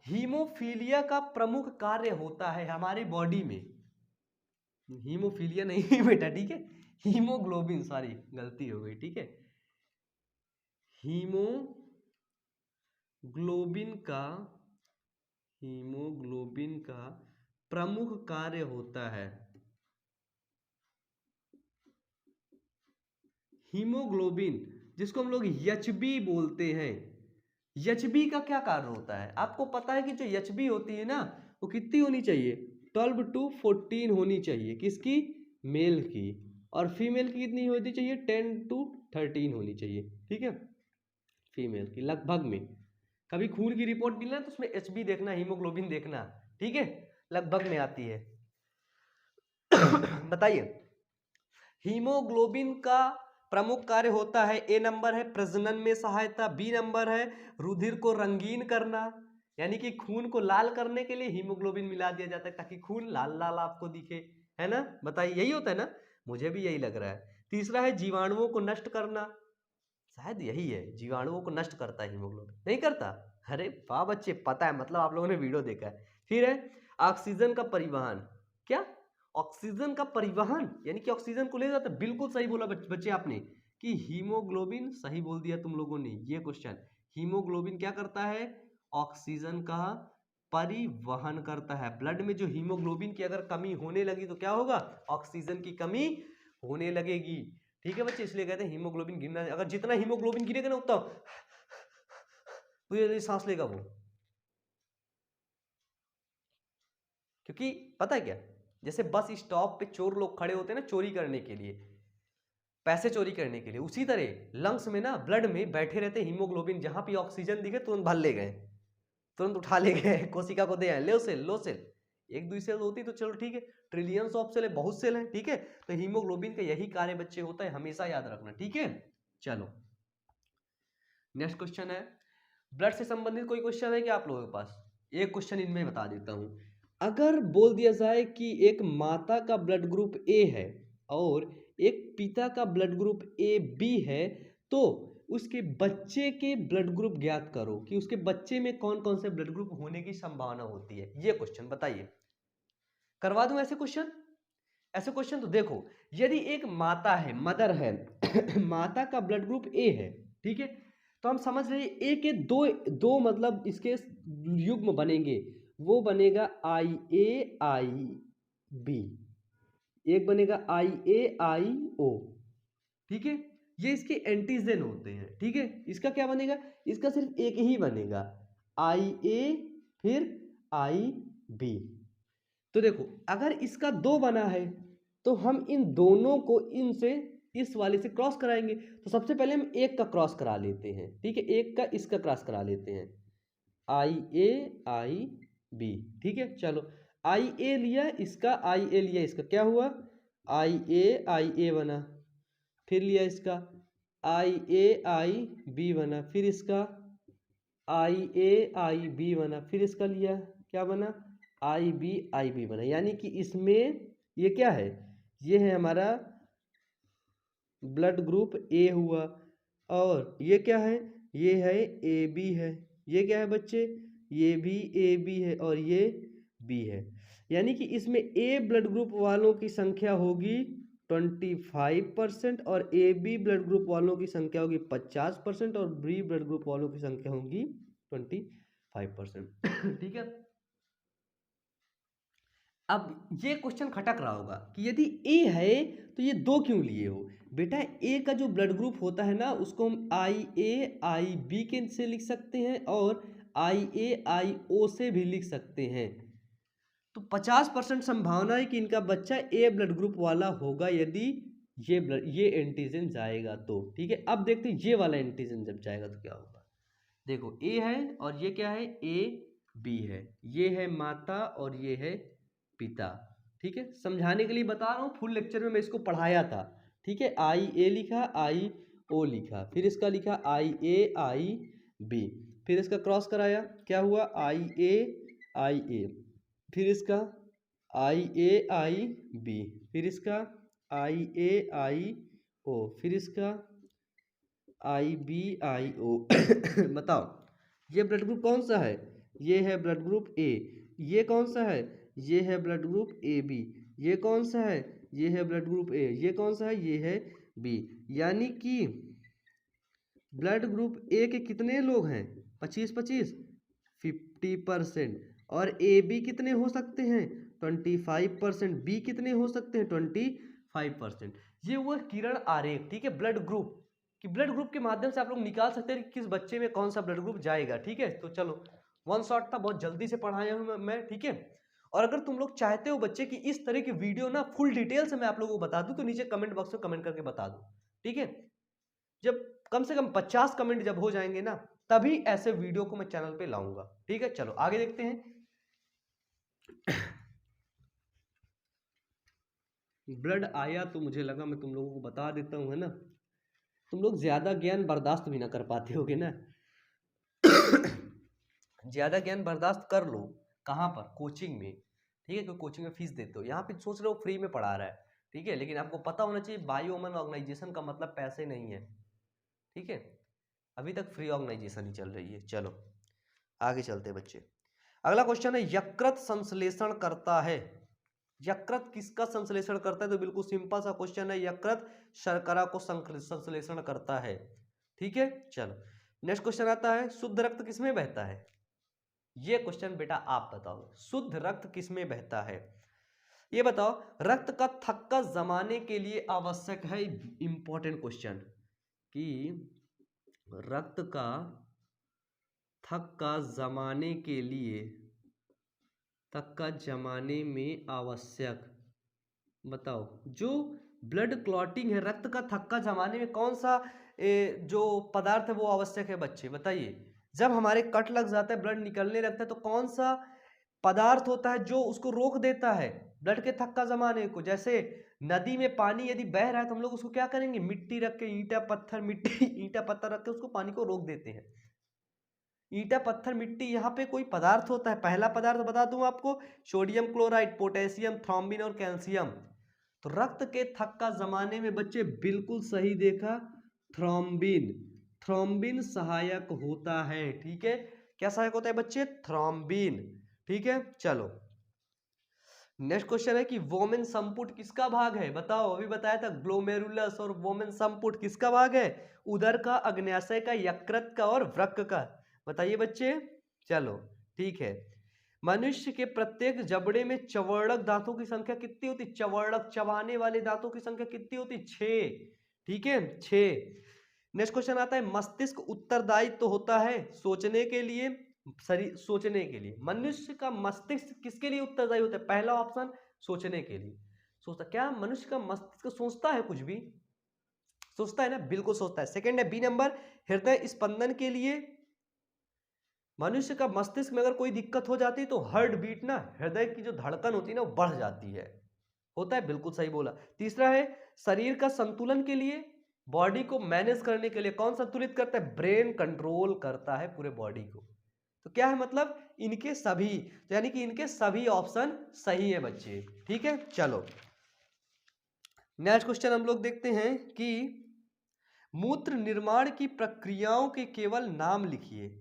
हीमोफीलिया का प्रमुख कार्य होता है हमारी बॉडी में, हीमोफीलिया नहीं बेटा, ठीक है, हीमोग्लोबिन, सॉरी गलती हो गई, ठीक है। हीमोग्लोबिन का प्रमुख कार्य होता है, हीमोग्लोबिन, जिसको हम लोग एचबी बोलते हैं। एचबी का क्या कार्य होता है? आपको पता है कि जो एचबी होती है ना, वो कितनी होनी चाहिए? 12 to 14 होनी चाहिए, किसकी? मेल की। और फीमेल की कितनी होनी चाहिए? 10 to 13 होनी चाहिए, ठीक है, फीमेल की लगभग में। कभी खून की रिपोर्ट मिलना तो उसमें एचबी देखना, हीमोग्लोबिन देखना, ठीक है, लगभग में आती है। बताइए, हीमोग्लोबिन का प्रमुख कार्य होता है, ए नंबर है प्रजनन में सहायता, बी नंबर है रुधिर को रंगीन करना, यानी कि खून को लाल करने के लिए हीमोग्लोबिन मिला दिया जाता है ताकि खून लाल लाल आपको दिखे, है ना? बताइए, यही होता है ना? मुझे भी यही लग रहा है। तीसरा है जीवाणुओं को नष्ट करना, शायद यही है, जीवाणुओं को नष्ट करता है हीमोग्लोबिन, नहीं करता? अरे वाह बच्चे, पता है, मतलब आप लोगों ने वीडियो देखा है। फिर है ऑक्सीजन का परिवहन, क्या? ऑक्सीजन का परिवहन, यानी कि ऑक्सीजन को ले जाता है, बिल्कुल सही बोला बच्चे आपने कि हीमोग्लोबिन, सही बोल दिया तुम लोगों ने ये क्वेश्चन। हीमोग्लोबिन क्या करता है? ऑक्सीजन का परिवहन करता है। ब्लड में जो हीमोग्लोबिन की अगर कमी होने लगी तो क्या होगा? ऑक्सीजन की कमी होने लगेगी, ठीक है बच्चे। इसलिए कहते हैं हीमोग्लोबिन गिरना, अगर जितना हीमोग्लोबिन गिरेगा ना उतना तो ये सांस लेगा वो, क्योंकि पता है क्या, जैसे बस स्टॉप पे चोर लोग खड़े होते हैं ना चोरी करने के लिए, पैसे चोरी करने के लिए, उसी तरह लंग्स में ना, ब्लड में बैठे रहते हीमोग्लोबिन, जहां पे ऑक्सीजन दिखे तुरंत भर ले गए, तुरंत उठा ले गए, कोशिका को दे आए, लो सेल लो सेल। एक दो सेल होती तो चलो ठीक है, ट्रिलियंस ऑफ सेल है, बहुत सेल है, ठीक है। तो हीमोग्लोबिन का यही कार्य बच्चे होता है, हमेशा याद रखना, ठीक है। चलो नेक्स्ट क्वेश्चन है, ब्लड से संबंधित कोई क्वेश्चन है क्या आप लोगों के पास? एक क्वेश्चन इनमें बता देता हूं। अगर बोल दिया जाए कि एक माता का ब्लड ग्रुप ए है और एक पिता का ब्लड ग्रुप ए बी है, तो उसके बच्चे के ब्लड ग्रुप ज्ञात करो कि उसके बच्चे में कौन कौन से ब्लड ग्रुप होने की संभावना होती है। ये क्वेश्चन बताइए, करवा दूं ऐसे क्वेश्चन? ऐसे क्वेश्चन तो देखो, यदि एक माता है, मदर है माता का ब्लड ग्रुप ए है, ठीक है, तो हम समझ रहे हैं ए के दो दो मतलब इसके युग्म बनेंगे, वो बनेगा आई ए आई बी, एक बनेगा आई ए आई ओ, ठीक है। ये इसके एंटीजन होते हैं, ठीक है। इसका क्या बनेगा? इसका सिर्फ एक ही बनेगा, आई ए फिर आई बी। तो देखो, अगर इसका दो बना है तो हम इन दोनों को इनसे इस वाले से क्रॉस कराएंगे। तो सबसे पहले हम एक का क्रॉस करा लेते हैं, ठीक है, एक का इसका क्रॉस करा लेते हैं, आई ए आई बी, ठीक है। चलो आई ए लिया इसका, आई ए लिया इसका, क्या हुआ? आई ए बना, फिर लिया इसका आई बी बना, फिर इसका आई बी बना, फिर इसका लिया, क्या बना? आई बी बना। यानी कि इसमें ये क्या है? ये है हमारा ब्लड ग्रुप ए हुआ, और ये क्या है? ये है ए बी है। ये क्या है बच्चे? ये भी ए बी है और ये बी है। यानी कि इसमें ए ब्लड ग्रुप वालों की संख्या होगी 25% और ए बी ब्लड ग्रुप वालों की संख्या होगी 50% और बी ब्लड ग्रुप वालों की संख्या होगी 25%। ठीक है। अब ये क्वेश्चन खटक रहा होगा कि यदि ए है तो ये दो क्यों लिए हो? बेटा ए का जो ब्लड ग्रुप होता है ना, उसको हम आई ए आई बी के से लिख सकते हैं और आई ए आई ओ से भी लिख सकते हैं। तो 50% संभावना है कि इनका बच्चा ए ब्लड ग्रुप वाला होगा यदि ये एंटीजन जाएगा तो ठीक है। अब देखते हैं ये वाला एंटीजन जब जाएगा तो क्या होगा। देखो ए है और ये क्या है, ए बी है, ये है माता और ये है पिता। ठीक है, समझाने के लिए बता रहा हूँ, फुल लेक्चर में मैं इसको पढ़ाया था। ठीक है, आई ए लिखा, आई ओ लिखा, फिर इसका लिखा आई ए आई बी, फिर इसका क्रॉस कराया, क्या हुआ आई ए, फिर इसका आई ए आई बी, फिर इसका आई ए आई ओ, फिर इसका आई बी आई ओ। बताओ ये ब्लड ग्रुप कौन सा है, ये है ब्लड ग्रुप ए। ये कौन सा है, ये है ब्लड ग्रुप ए बी। ये कौन सा है, ये है ब्लड ग्रुप ए। ये कौन सा है, ये है बी। यानी कि ब्लड ग्रुप ए के कितने लोग हैं, 25-25, 50%। और ए बी कितने हो सकते हैं, 25%। बी कितने हो सकते हैं, 25%। ये हुआ किरण आरेख, ठीक है, ब्लड ग्रुप कि ब्लड ग्रुप के माध्यम से आप लोग निकाल सकते हैं कि किस बच्चे में कौन सा ब्लड ग्रुप जाएगा। ठीक है, तो चलो वन शॉट था, बहुत जल्दी से पढ़ाया हूं मैं। ठीक है, और अगर तुम लोग चाहते हो बच्चे की इस तरह की वीडियो ना फुल डिटेल से मैं आप लोगों को बता दूं, तो नीचे कमेंट बॉक्स में कमेंट करके बता दो। ठीक है, जब कम से कम 50 कमेंट जब हो जाएंगे ना, तभी ऐसे वीडियो को मैं चैनल पे लाऊंगा। ठीक है, चलो आगे देखते हैं। ब्लड आया तो मुझे लगा मैं तुम लोगों को बता देता हूं, है ना। तुम लोग ज्यादा ज्ञान बर्दाश्त भी ना कर पाते होगे ना। ज्यादा ज्ञान बर्दाश्त कर लो, कहाँ पर, कोचिंग में। ठीक है, क्योंकि कोचिंग में फीस देते हो, यहाँ पे सोच रहे हो फ्री में पढ़ा रहा है। ठीक है, लेकिन आपको पता होना चाहिए बायो वुमन ऑर्गेनाइजेशन का मतलब पैसे नहीं है। ठीक है, अभी तक फ्री ऑर्गेनाइजेशन ही चल रही है। चलो आगे चलते हैं बच्चे। अगला क्वेश्चन है, यकृत संश्लेषण करता है। यकृत किसका संश्लेषण करता है, तो बिल्कुल सिंपल सा क्वेश्चन है, यकृत शर्करा को संश्लेषण करता है। ठीक है, चलो नेक्स्ट क्वेश्चन आता है, शुद्ध रक्त किसमें बहता है। ये क्वेश्चन बेटा आप बताओ, शुद्ध रक्त किसमें बहता है। ये बताओ, रक्त का थक्का जमाने के लिए आवश्यक है, इंपॉर्टेंट क्वेश्चन, कि रक्त का थक्का जमाने के लिए, थक्का जमाने में आवश्यक, बताओ जो ब्लड क्लॉटिंग है, रक्त का थक्का जमाने में कौन सा जो पदार्थ है वो आवश्यक है बच्चे, बताइए। जब हमारे कट लग जाता है, ब्लड निकलने लगता है, तो कौन सा पदार्थ होता है जो उसको रोक देता है ब्लड के थक्का जमाने को। जैसे नदी में पानी यदि बह रहा है तो हम लोग उसको क्या करेंगे, मिट्टी रख के, ईंटा पत्थर मिट्टी ईंटा पत्थर रख के उसको पानी को रोक देते हैं। ईंटा पत्थर मिट्टी, यहाँ पे कोई पदार्थ होता है, पहला पदार्थ बता दूं आपको, सोडियम क्लोराइड, पोटेशियम, थ्रोम्बिन और कैल्शियम। तो रक्त के थक्का जमाने में बच्चे बिल्कुल सही देखा, थ्रोम्बिन। थ्रोम्बिन सहायक होता है। ठीक है, क्या सहायक होता है बच्चे, थ्रोम्बिन। ठीक है, चलो नेक्स्ट क्वेश्चन है कि वोमेन संपुट किसका भाग है, बताओ। अभी बताया था ग्लोमेरुलस, और वोमेन संपुट किसका भाग है, उदर का, अग्न्याशय का, यकृत का और वृक्क का। बताइए बच्चे, चलो ठीक है। मनुष्य के प्रत्येक जबड़े में चवर्णक दांतों की संख्या कितनी होती, चवर्णक चबाने वाले दांतों की संख्या कितनी होती, 6। ठीक है, 6। नेक्स्ट क्वेश्चन आता है, मस्तिष्क उत्तरदायी तो होता है सोचने के लिए, शरीर सोचने के लिए। मनुष्य का मस्तिष्क किसके लिए उत्तरदायी होता है, पहला ऑप्शन सोचने के लिए। सोचता, क्या मनुष्य का मस्तिष्क सोचता है, कुछ भी सोचता है ना, बिल्कुल सोचता है। सेकंड है बी नंबर, हृदय स्पंदन के लिए। मनुष्य का मस्तिष्क में अगर कोई दिक्कत हो जाती है तो हार्ट बीट ना, हृदय की जो धड़कन होती है ना वो बढ़ जाती है, होता है, बिल्कुल सही बोला। तीसरा है शरीर का संतुलन के लिए, बॉडी को मैनेज करने के लिए। कौन संतुलित करता है, ब्रेन कंट्रोल करता है पूरे बॉडी को। तो क्या है मतलब, इनके सभी, तो यानी कि इनके सभी ऑप्शन सही है बच्चे। ठीक है, चलो नेक्स्ट क्वेश्चन हम लोग देखते हैं कि मूत्र निर्माण की प्रक्रियाओं के केवल नाम लिखिए।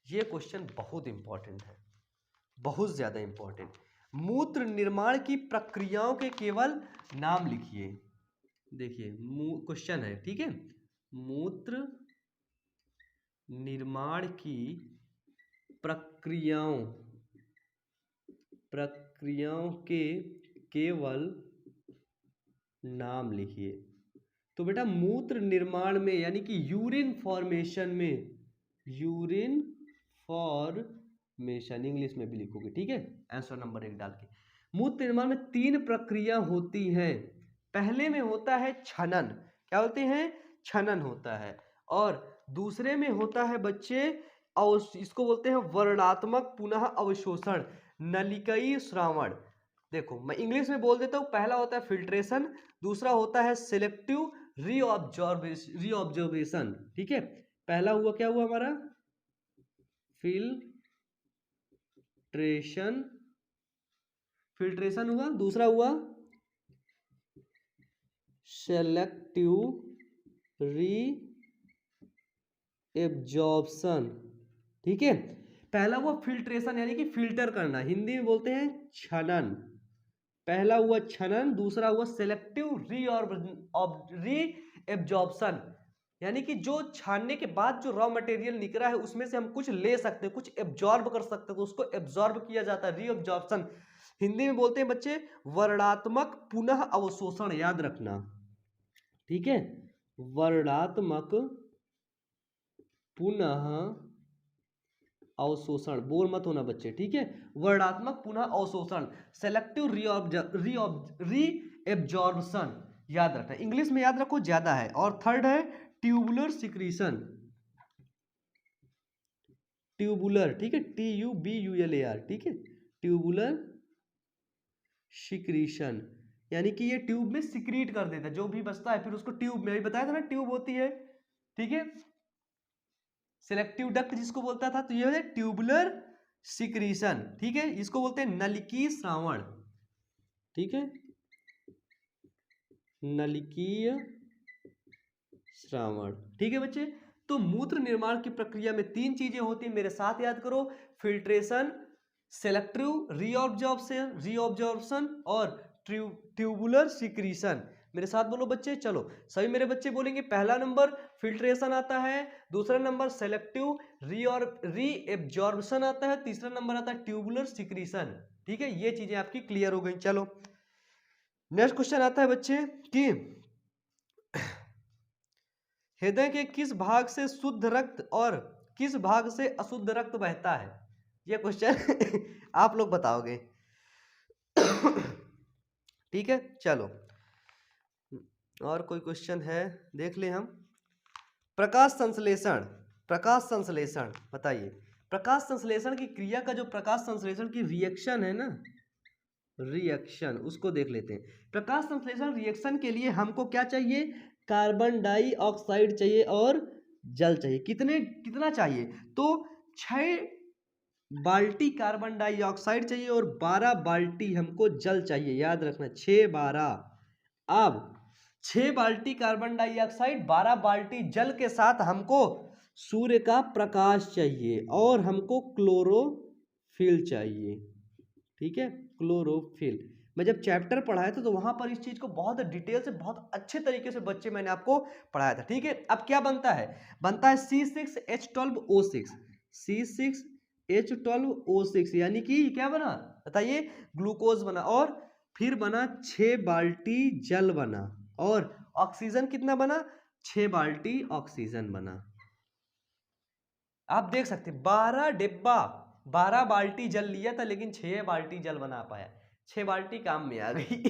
ये क्वेश्चन बहुत इंपॉर्टेंट है, बहुत ज्यादा इंपॉर्टेंट। मूत्र निर्माण की प्रक्रियाओं के केवल नाम लिखिए। देखिए क्वेश्चन है, ठीक है, मूत्र निर्माण की प्रक्रियाओं के केवल नाम लिखिए। तो बेटा मूत्र निर्माण में, यानी कि यूरिन फॉर्मेशन में, यूरिन फॉर्मेशन इंग्लिश में भी लिखोगे, ठीक है, आंसर नंबर 1 डाल के। मूत्र निर्माण में 3 प्रक्रिया होती हैं, पहले में होता है छनन, क्या बोलते हैं, छनन होता है, और दूसरे में होता है बच्चे इसको बोलते हैं वर्णात्मक पुनः अवशोषण, नलिकीय श्रावण। देखो मैं इंग्लिश में बोल देता हूँ, पहला होता है फिल्ट्रेशन, दूसरा होता है सिलेक्टिव रीऑब्जर्वेशन। ठीक है, पहला हुआ क्या हुआ हमारा फिल्ट्रेशन हुआ, दूसरा हुआ सेलेक्टिव रीएब्जॉर्प्शन। ठीक है, पहला हुआ फिल्ट्रेशन यानी कि फिल्टर करना, हिंदी में बोलते हैं छनन, पहला हुआ छनन, दूसरा हुआ सेलेक्टिव रीएब्जॉर्प्शन, यानी कि जो छानने के बाद जो रॉ मटेरियल निकला है उसमें से हम कुछ ले सकते हैं, कुछ एब्जॉर्ब कर सकते हैं, तो उसको एब्जॉर्ब किया जाता है, रीअब्जॉर्प्शन। हिंदी में बोलते हैं बच्चे वर्णात्मक पुनः अवशोषण, याद रखना। ठीक है, वर्णात्मक पुनः अवशोषण, बोर मत होना बच्चे। ठीक है, वर्णात्मक पुनः अवशोषण, सेलेक्टिव रीएब्जॉर्प्शन, याद रखना, इंग्लिश में याद रखो ज्यादा है। और थर्ड है ट्यूबुलर सिक्रीशन, ट्यूबुलर, ठीक है, TUBULAR, ठीक है, ट्यूबुलर सिक्रीशन, यानी कि ये ट्यूब में सिक्रीट कर देता है, जो भी बचता है फिर उसको ट्यूब में, अभी बताया था ना ट्यूब होती है। ठीक है, सिलेक्टिव डक्ट जिसको बोलता था, तो ये है ट्यूबुलर सिक्रीशन। ठीक है, इसको बोलते हैं नलिकीय श्रावण। ठीक है, नलिकीय श्रावण। ठीक है बच्चे, तो मूत्र निर्माण की प्रक्रिया में तीन चीजें होती हैं, मेरे साथ याद करो, फिल्ट्रेशन, सेलेक्टिव रीअब्जॉर्प्शन और ट्यूबुलर सिक्रीशन। मेरे साथ बोलो बच्चे, चलो सभी मेरे बच्चे बोलेंगे। पहला नंबर फिल्ट्रेशन आता है, दूसरा नंबर सेलेक्टिव रीअब्जॉर्प्शन आता है, तीसरा नंबर आता है ट्यूबुलर सिक्रीशन। ठीक है, ये चीजें आपकी क्लियर हो गई। चलो नेक्स्ट क्वेश्चन आता है बच्चे कि हृदय के किस भाग से शुद्ध रक्त और किस भाग से अशुद्ध रक्त बहता है, ये क्वेश्चन आप लोग बताओगे। ठीक है, चलो और कोई क्वेश्चन है देख ले हम। प्रकाश संश्लेषण, प्रकाश संश्लेषण बताइए, प्रकाश संश्लेषण की क्रिया का जो प्रकाश संश्लेषण की रिएक्शन है ना, रिएक्शन, उसको देख लेते हैं। प्रकाश संश्लेषण रिएक्शन के लिए हमको क्या चाहिए, कार्बन डाइऑक्साइड चाहिए और जल चाहिए। कितना चाहिए, तो 6 बाल्टी कार्बन डाइऑक्साइड चाहिए और 12 बाल्टी हमको जल चाहिए, याद रखना 6-12। अब 6 बाल्टी कार्बन डाइऑक्साइड 12 बाल्टी जल के साथ हमको सूर्य का प्रकाश चाहिए और हमको क्लोरोफिल चाहिए। ठीक है, क्लोरोफिल। मैं जब चैप्टर पढ़ाया था तो वहां पर इस चीज को बहुत डिटेल से बहुत अच्छे तरीके से बच्चे मैंने आपको पढ़ाया था। ठीक है, अब क्या बनता है, बनता है C6H12O6, C6H12O6, यानी कि क्या बना बताइए, ग्लूकोज बना, और फिर बना 6 बाल्टी जल बना, और ऑक्सीजन कितना बना, 6 बाल्टी ऑक्सीजन बना। आप देख सकते 12 डिब्बा 12 बाल्टी जल लिया था, लेकिन 6 बाल्टी जल बना पाया, 6 बाल्टी काम में आ गई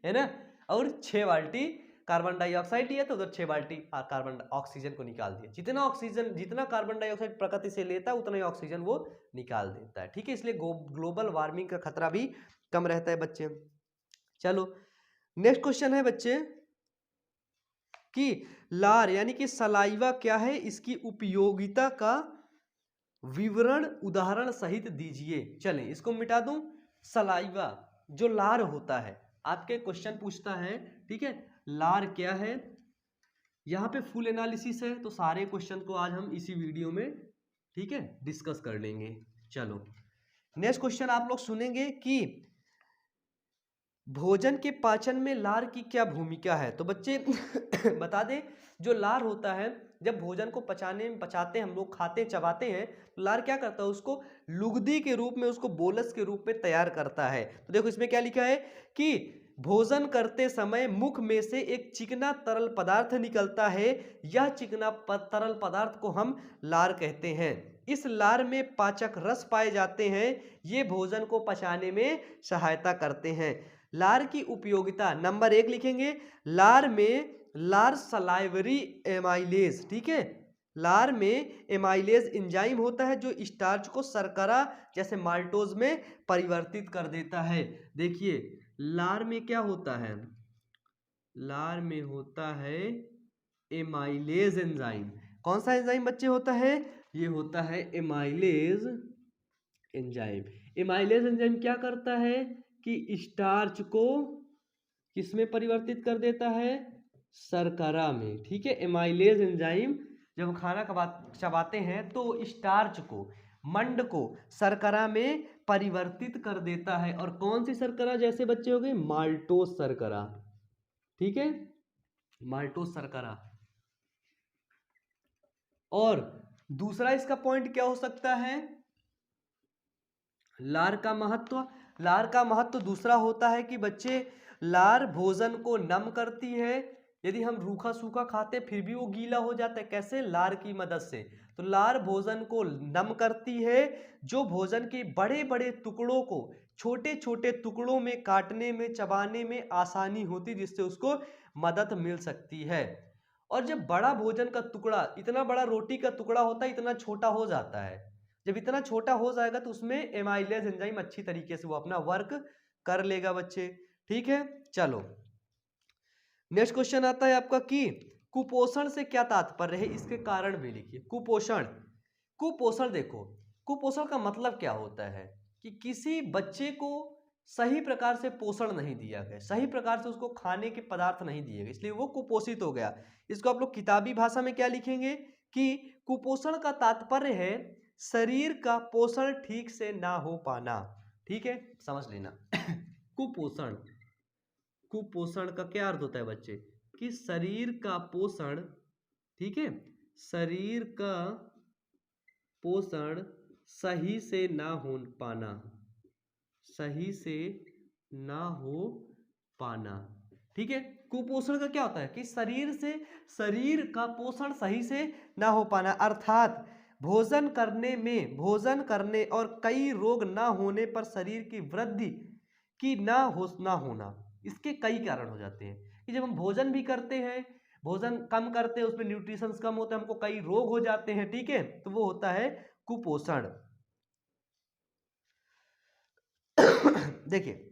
है ना, और 6 बाल्टी कार्बन डाइऑक्साइड लिया तो उधर 6 बाल्टी कार्बन ऑक्सीजन को निकाल दिया। जितना ऑक्सीजन, जितना कार्बन डाइऑक्साइड प्रकृति से लेता है उतना ही ऑक्सीजन वो निकाल देता है। ठीक है, इसलिए ग्लोबल वार्मिंग का खतरा भी कम रहता है बच्चे। चलो नेक्स्ट क्वेश्चन है बच्चे कि लार यानी कि सलाइवा क्या है, इसकी उपयोगिता का विवरण उदाहरण सहित दीजिए। चलें इसको मिटा दूं। सलाइवा जो लार होता है, आपके क्वेश्चन पूछता है, ठीक है, लार क्या है, यहाँ पे फुल एनालिसिस है, तो सारे क्वेश्चन को आज हम इसी वीडियो में, ठीक है, डिस्कस कर लेंगे। चलो नेक्स्ट क्वेश्चन आप लोग सुनेंगे कि भोजन के पाचन में लार की क्या भूमिका है। तो बच्चे बता दें, जो लार होता है जब भोजन को पचाते हैं, हम लोग खाते चबाते हैं, तो लार क्या करता है, उसको लुगदी के रूप में, उसको बोलस के रूप में तैयार करता है। तो देखो इसमें क्या लिखा है कि भोजन करते समय मुख में से एक चिकना तरल पदार्थ निकलता है, यह चिकना तरल पदार्थ को हम लार कहते हैं। इस लार में पाचक रस पाए जाते हैं, ये भोजन को पचाने में सहायता करते हैं। लार की उपयोगिता, नंबर 1 लिखेंगे, लार में लार सलाइवरी एमाइलेज, ठीक है, लार में एमाइलेज एंजाइम होता है जो स्टार्च को शर्करा जैसे माल्टोज में परिवर्तित कर देता है। देखिए लार में क्या होता है, लार में होता है एमाइलेज एंजाइम। कौन सा एंजाइम बच्चे होता है, ये होता है एमाइलेज एंजाइम। एमाइलेज एंजाइम क्या करता है कि स्टार्च को किसमें परिवर्तित कर देता है, शर्करा में, ठीक है। एमाइलेज एंजाइम जब हम खाना चबाते हैं तो स्टार्च को, मंड को शर्करा में परिवर्तित कर देता है। और कौन सी शर्करा, जैसे बच्चे हो गए माल्टोज शर्करा, ठीक है, माल्टोज शर्करा। और दूसरा इसका पॉइंट क्या हो सकता है, लार का महत्व, लार का महत्व दूसरा होता है कि बच्चे लार भोजन को नम करती है। यदि हम रूखा सूखा खाते फिर भी वो गीला हो जाता है, कैसे, लार की मदद से। तो लार भोजन को नम करती है, जो भोजन के बड़े बड़े टुकड़ों को छोटे छोटे टुकड़ों में काटने में, चबाने में आसानी होती, जिससे उसको मदद मिल सकती है। और जब बड़ा भोजन का टुकड़ा, इतना बड़ा रोटी का टुकड़ा होता है, इतना छोटा हो जाता है, जब इतना छोटा हो जाएगा तो उसमें एमाइलेज एंजाइम अच्छी तरीके से वो अपना वर्क कर लेगा बच्चे, ठीक है। चलो नेक्स्ट क्वेश्चन आता है आपका कि कुपोषण से क्या तात्पर्य है, इसके कारण भी लिखिए। कुपोषण, कुपोषण देखो, कुपोषण का मतलब क्या होता है कि किसी बच्चे को सही प्रकार से पोषण नहीं दिया गया, सही प्रकार से उसको खाने के पदार्थ नहीं दिए गए, इसलिए वो कुपोषित हो गया। इसको आप लोग किताबी भाषा में क्या लिखेंगे कि कुपोषण का तात्पर्य है शरीर का पोषण ठीक से ना हो पाना, ठीक है, समझ लेना। कुपोषण, कुपोषण का क्या अर्थ होता है बच्चे, कि शरीर का पोषण, ठीक है, शरीर का पोषण सही से ना हो पाना, सही से ना हो पाना, ठीक है। कुपोषण का क्या होता है कि शरीर का पोषण सही से ना हो पाना, अर्थात भोजन करने और कई रोग ना होने पर शरीर की वृद्धि की ना होना, इसके कई कारण हो जाते हैं कि जब हम भोजन भी करते हैं, भोजन कम करते हैं, उसमें न्यूट्रिशन कम होता है, हमको कई रोग हो जाते हैं, ठीक है, तो वो होता है कुपोषण। देखिए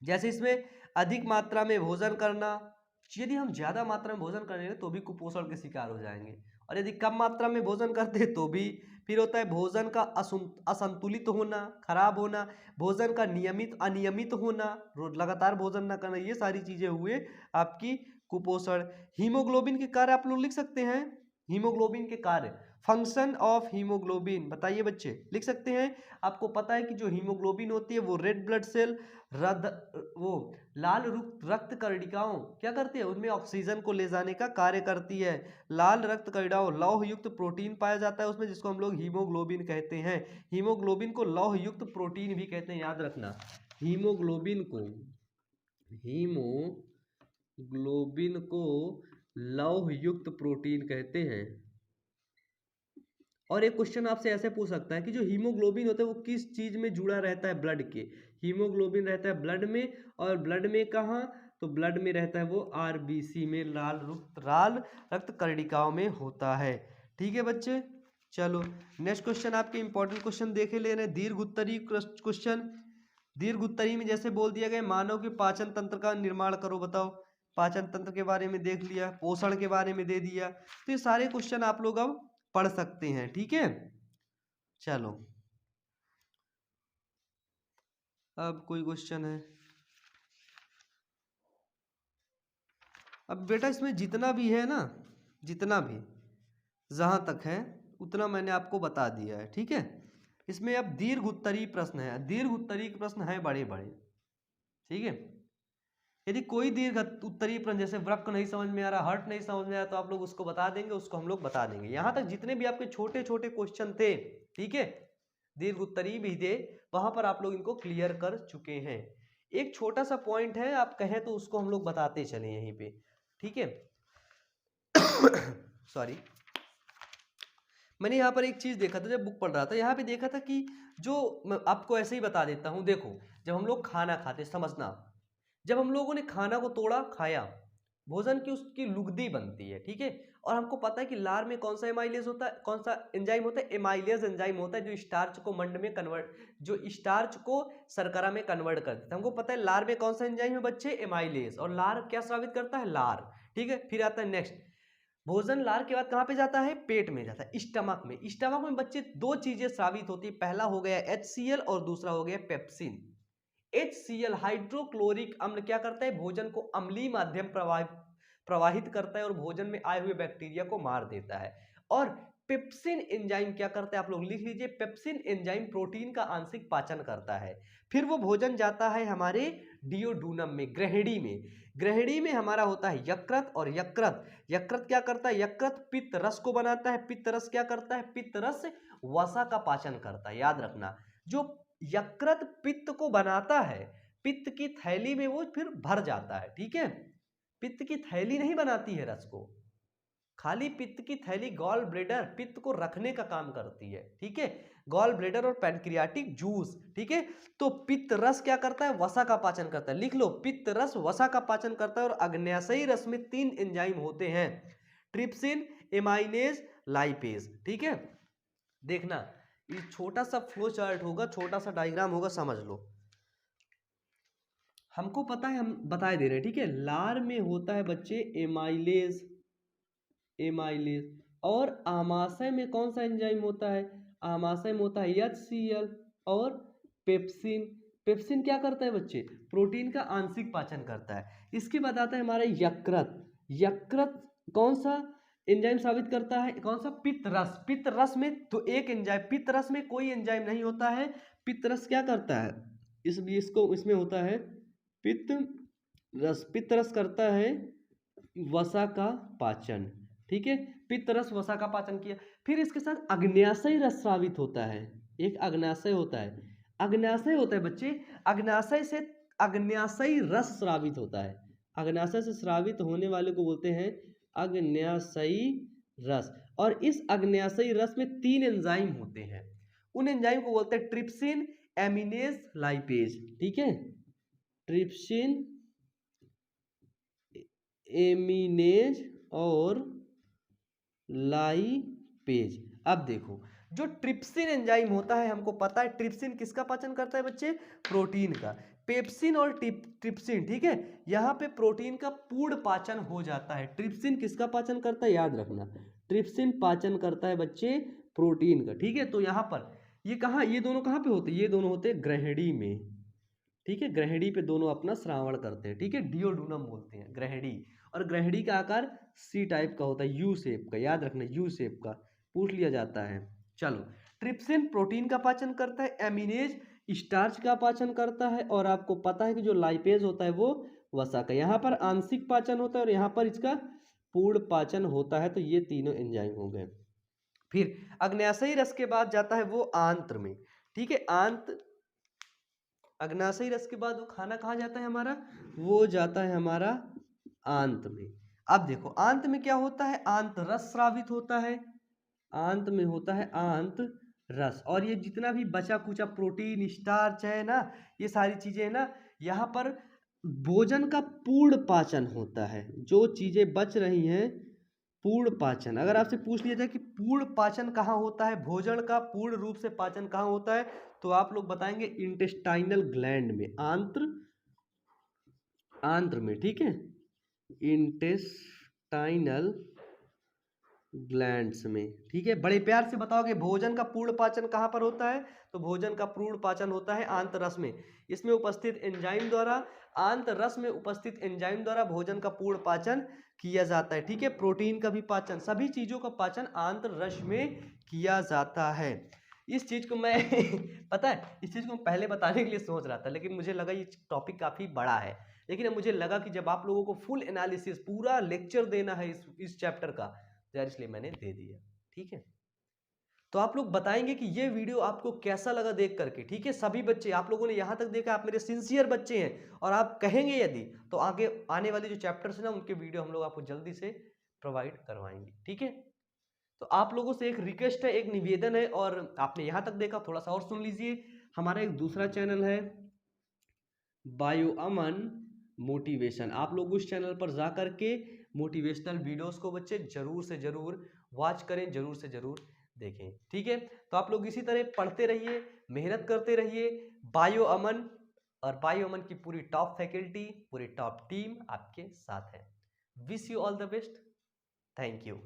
जैसे इसमें अधिक मात्रा में भोजन करना, यदि हम ज्यादा मात्रा में भोजन करेंगे तो भी कुपोषण के शिकार हो जाएंगे, और यदि कम मात्रा में भोजन करते हैं तो भी। फिर होता है भोजन का असंतुलित होना, खराब होना, भोजन का अनियमित होना, रोज लगातार भोजन ना करना, ये सारी चीजें हुए आपकी कुपोषण। हीमोग्लोबिन के कार्य आप लोग लिख सकते हैं, हीमोग्लोबिन के कार्य, फंक्शन ऑफ हीमोग्लोबिन बताइए बच्चे, लिख सकते हैं। आपको पता है कि जो हीमोग्लोबिन होती है वो रेड ब्लड सेल, वो लाल रक्त कणिकाओं क्या करती है, उनमें ऑक्सीजन को ले जाने का कार्य करती है। लाल रक्त कणिकाओं लौह युक्त प्रोटीन पाया जाता है उसमें, जिसको हम लोग हीमोग्लोबिन कहते हैं। हीमोग्लोबिन को लौह युक्त प्रोटीन भी कहते हैं, याद रखना। हीमोग्लोबिन को लौह युक्त प्रोटीन कहते हैं। और एक क्वेश्चन आपसे ऐसे पूछ सकता है कि जो हीमोग्लोबिन होता है वो किस चीज में जुड़ा रहता है, ब्लड के। हीमोग्लोबिन रहता है ब्लड में, और ब्लड में कहाँ, तो ब्लड में रहता है वो आरबीसी में, लाल रक्त कणिकाओं में होता है, ठीक है बच्चे। चलो नेक्स्ट क्वेश्चन आपके इंपॉर्टेंट क्वेश्चन देखे ले रहे हैं, दीर्घ उत्तरी क्वेश्चन। दीर्घ उत्तरी में जैसे बोल दिया गया मानव के पाचन तंत्र का निर्माण करो, बताओ। पाचन तंत्र के बारे में देख लिया, पोषण के बारे में दे दिया, तो ये सारे क्वेश्चन आप लोग अब पढ़ सकते हैं, ठीक है। चलो अब कोई क्वेश्चन है, अब बेटा इसमें जितना भी है ना, जितना भी जहां तक है उतना मैंने आपको बता दिया है, ठीक है। इसमें अब दीर्घ उत्तरी प्रश्न है, दीर्घ उत्तरी प्रश्न है बड़े बड़े, ठीक है। यदि कोई दीर्घ उत्तरी प्रश्न जैसे वृक्क नहीं समझ में आ रहा, हर्ट नहीं समझ में आया, तो आप लोग उसको बता देंगे, उसको हम लोग बता देंगे। यहां तक जितने भी आपके छोटे छोटे क्वेश्चन थे, ठीक है, दीर्घ उत्तरी भी थे, वहां पर आप लोग इनको क्लियर कर चुके हैं। एक छोटा सा पॉइंट है, आप कहें तो उसको हम लोग बताते चले यहीं पे, ठीक है। सॉरी, मैंने यहाँ पर एक चीज देखा था जब बुक पढ़ रहा था, यहाँ पे देखा था कि जो मैं आपको ऐसे ही बता देता हूँ, देखो जब हम लोग खाना खाते, समझना, जब हम लोगों ने खाना को तोड़ा, खाया, भोजन की उसकी लुगदी बनती है, ठीक है। और हमको पता है कि लार में कौन सा एमाइलेज होता है, कौन सा एंजाइम होता है, एमाइलेज एंजाइम होता है, जो स्टार्च को मंड में कन्वर्ट, जो स्टार्च को शर्करा में कन्वर्ट कर देता है। हमको पता है लार में कौन सा एंजाइम है बच्चे, एमाइलेज। और लार क्या स्रावित करता है, लार, ठीक है। फिर आता है नेक्स्ट, भोजन लार के बाद कहां पे जाता है, पेट में जाता है, स्टमक में। स्टमक में बच्चे दो चीजें स्रावित होती है, पहला हो गया HCl और दूसरा हो गया पेप्सिन। HCl हाइड्रोक्लोरिक अम्ल क्या करता है, भोजन को अम्लीय माध्यम प्रवाहित करता है और भोजन में आए हुए बैक्टीरिया को मार देता है। और पेप्सिन एंजाइम क्या करता है, आप लोग लिख लीजिए, पेप्सिन एंजाइम प्रोटीन का आंशिक पाचन करता है। फिर वो भोजन जाता है हमारे डियोडूनम में, ग्रहणी में। ग्रहणी में हमारा होता है यकृत, और यकृत क्या करता है, यकृत पित्त रस को बनाता है। पित्त रस क्या करता है, पित्त रस वसा का पाचन करता है। याद रखना, जो यकृत पित्त को बनाता है, पित्त की थैली में वो फिर भर जाता है, ठीक है। पित्त की थैली नहीं बनाती है रस को, खाली पित्त की थैली गॉल ब्लेडर पित्त को रखने का काम करती है, ठीक है। गॉल ब्लेडर और पैनक्रियाटिक जूस, ठीक है। तो पित्त रस क्या करता है, वसा का पाचन करता है। लिख लो, पित्त रस वसा का पाचन करता है। और अग्न्याशयी रस में 3 एंजाइम होते हैं, ट्रिप्सिन, एमाइनेज, लाइपेज, ठीक है। देखना, ये छोटा सा फ्लो चार्ट होगा, छोटा सा डायग्राम होगा, समझ लो। हमको पता है, हम बताए दे रहे हैं, ठीक है। लार में होता है बच्चे एमाइलेज, और आमाशय में कौन सा एंजाइम होता है, आमाशय में होता है HCl और पेप्सिन। पेप्सिन क्या करता है बच्चे, प्रोटीन का आंशिक पाचन करता है। इसके बाद आता है हमारा यकृत कौन सा एंजाइम साबित करता है, कौन सा, पित्त रस में तो एक एंजाइम, पित्त रस में कोई एंजाइम नहीं होता है। पित्त रस क्या करता है, इसलिए इसको इसमें होता है पित्त रस करता है वसा का पाचन, ठीक है। पित्त रस वसा का पाचन किया। फिर इसके साथ अग्न्याशयी रस स्रावित होता है, एक अग्न्याशय होता है बच्चे, अग्न्याशयी रस स्रावित होता है। अग्न्याशय से स्रावित होने वाले को बोलते हैं अग्न्याशयी रस। और इस अग्न्याशयी रस में 3 एंजाइम होते हैं, उन एंजाइम को बोलते हैं ट्रिप्सिन, एमिनेज, लाइपेज, ठीक है। ट्रिप्सिन, एमिनेज और लाइपेज। अब देखो, जो ट्रिप्सिन एंजाइम होता है, हमको पता है ट्रिप्सिन किसका पाचन करता है बच्चे, प्रोटीन का। पेप्सिन और ट्रिप्सिन, ठीक है, यहाँ पे प्रोटीन का पूर्ण पाचन हो जाता है। ट्रिप्सिन किसका पाचन करता है, याद रखना, ट्रिप्सिन पाचन करता है बच्चे प्रोटीन का, ठीक है। तो यहाँ पर ये कहाँ, ये दोनों कहाँ पे होते हैं, ये दोनों होते हैं ग्रहणी में, ठीक है। ग्रहणी पे दोनों अपना श्रावण करते हैं, ठीक है। डियोडूनम बोलते हैं ग्रहणी। और ग्रहणी का आकार सी टाइप का होता है, यू शेप का, याद रखना, यू शेप का पूछ लिया जाता है। चलो, ट्रिप्सिन प्रोटीन का पाचन करता है, एमिनेज स्टार्च का पाचन करता है, और आपको पता है कि जो लाइपेज होता है वो वसा का। यहाँ पर आंशिक पाचन होता है और यहाँ पर इसका पूर्ण पाचन होता है। तो ये तीनों एंजाइम हो गए। फिर अग्न्याशयी रस के बाद जाता है वो आंत्र में, ठीक है। अग्न्याशयी रस के बाद वो खाना कहाँ जाता है हमारा, वो जाता है हमारा आंत में। अब देखो, आंत में क्या होता है, आंत रस स्रावित होता है, आंत में होता है आंत रस। और ये जितना भी बचा कुचा प्रोटीन, स्टार्च है ना, ये सारी चीजें है ना, यहाँ पर भोजन का पूर्ण पाचन होता है। जो चीजें बच रही हैं, पूर्ण पाचन, अगर आपसे पूछ लिया जाए कि पूर्ण पाचन कहाँ होता है, भोजन का पूर्ण रूप से पाचन कहाँ होता है, तो आप लोग बताएंगे इंटेस्टाइनल ग्लैंड में, आंत्र में, ठीक है, इंटेस्टाइनल ग्लैंड्स में, ठीक है। बड़े प्यार से बताओगे भोजन का पूर्ण पाचन कहाँ पर होता है, तो भोजन का पूर्ण पाचन होता है आंत रस में। इसमें उपस्थित एंजाइम द्वारा, आंत रस में उपस्थित एंजाइम द्वारा भोजन का पूर्ण पाचन किया जाता है, ठीक है। प्रोटीन का भी पाचन, सभी चीजों का पाचन आंत रस में किया जाता है। इस चीज को मैं पता है, इस चीज को मैं पहले बताने के लिए सोच रहा था, लेकिन मुझे लगा ये टॉपिक काफी बड़ा है। लेकिन अब मुझे लगा कि जब आप लोगों को फुल एनालिसिस, पूरा लेक्चर देना है इस चैप्टर का, तो यार इसलिए मैंने दे दिया, ठीक है। तो आप लोग बताएंगे कि ये वीडियो आपको कैसा लगा देख करके, ठीक है। सभी बच्चे, आप लोगों ने यहाँ तक देखा, आप मेरे सिंसियर बच्चे हैं, और आप कहेंगे यदि, तो आगे आने वाले जो चैप्टर्स हैं ना, उनके वीडियो हम लोग आपको जल्दी से प्रोवाइड करवाएंगे, ठीक है। तो आप लोगों से एक रिक्वेस्ट है, एक निवेदन है, और आपने यहाँ तक देखा, थोड़ा सा और सुन लीजिए। हमारा एक दूसरा चैनल है बायो अमन मोटिवेशन। आप लोग उस चैनल पर जा कर के मोटिवेशनल वीडियोस को बच्चे जरूर से जरूर वॉच करें, जरूर से जरूर देखें। ठीक है, तो आप लोग इसी तरह पढ़ते रहिए, मेहनत करते रहिए। बायो अमन और बायो अमन की पूरी टॉप फैकल्टी, पूरी टॉप टीम आपके साथ है। Wish you all the best. Thank you.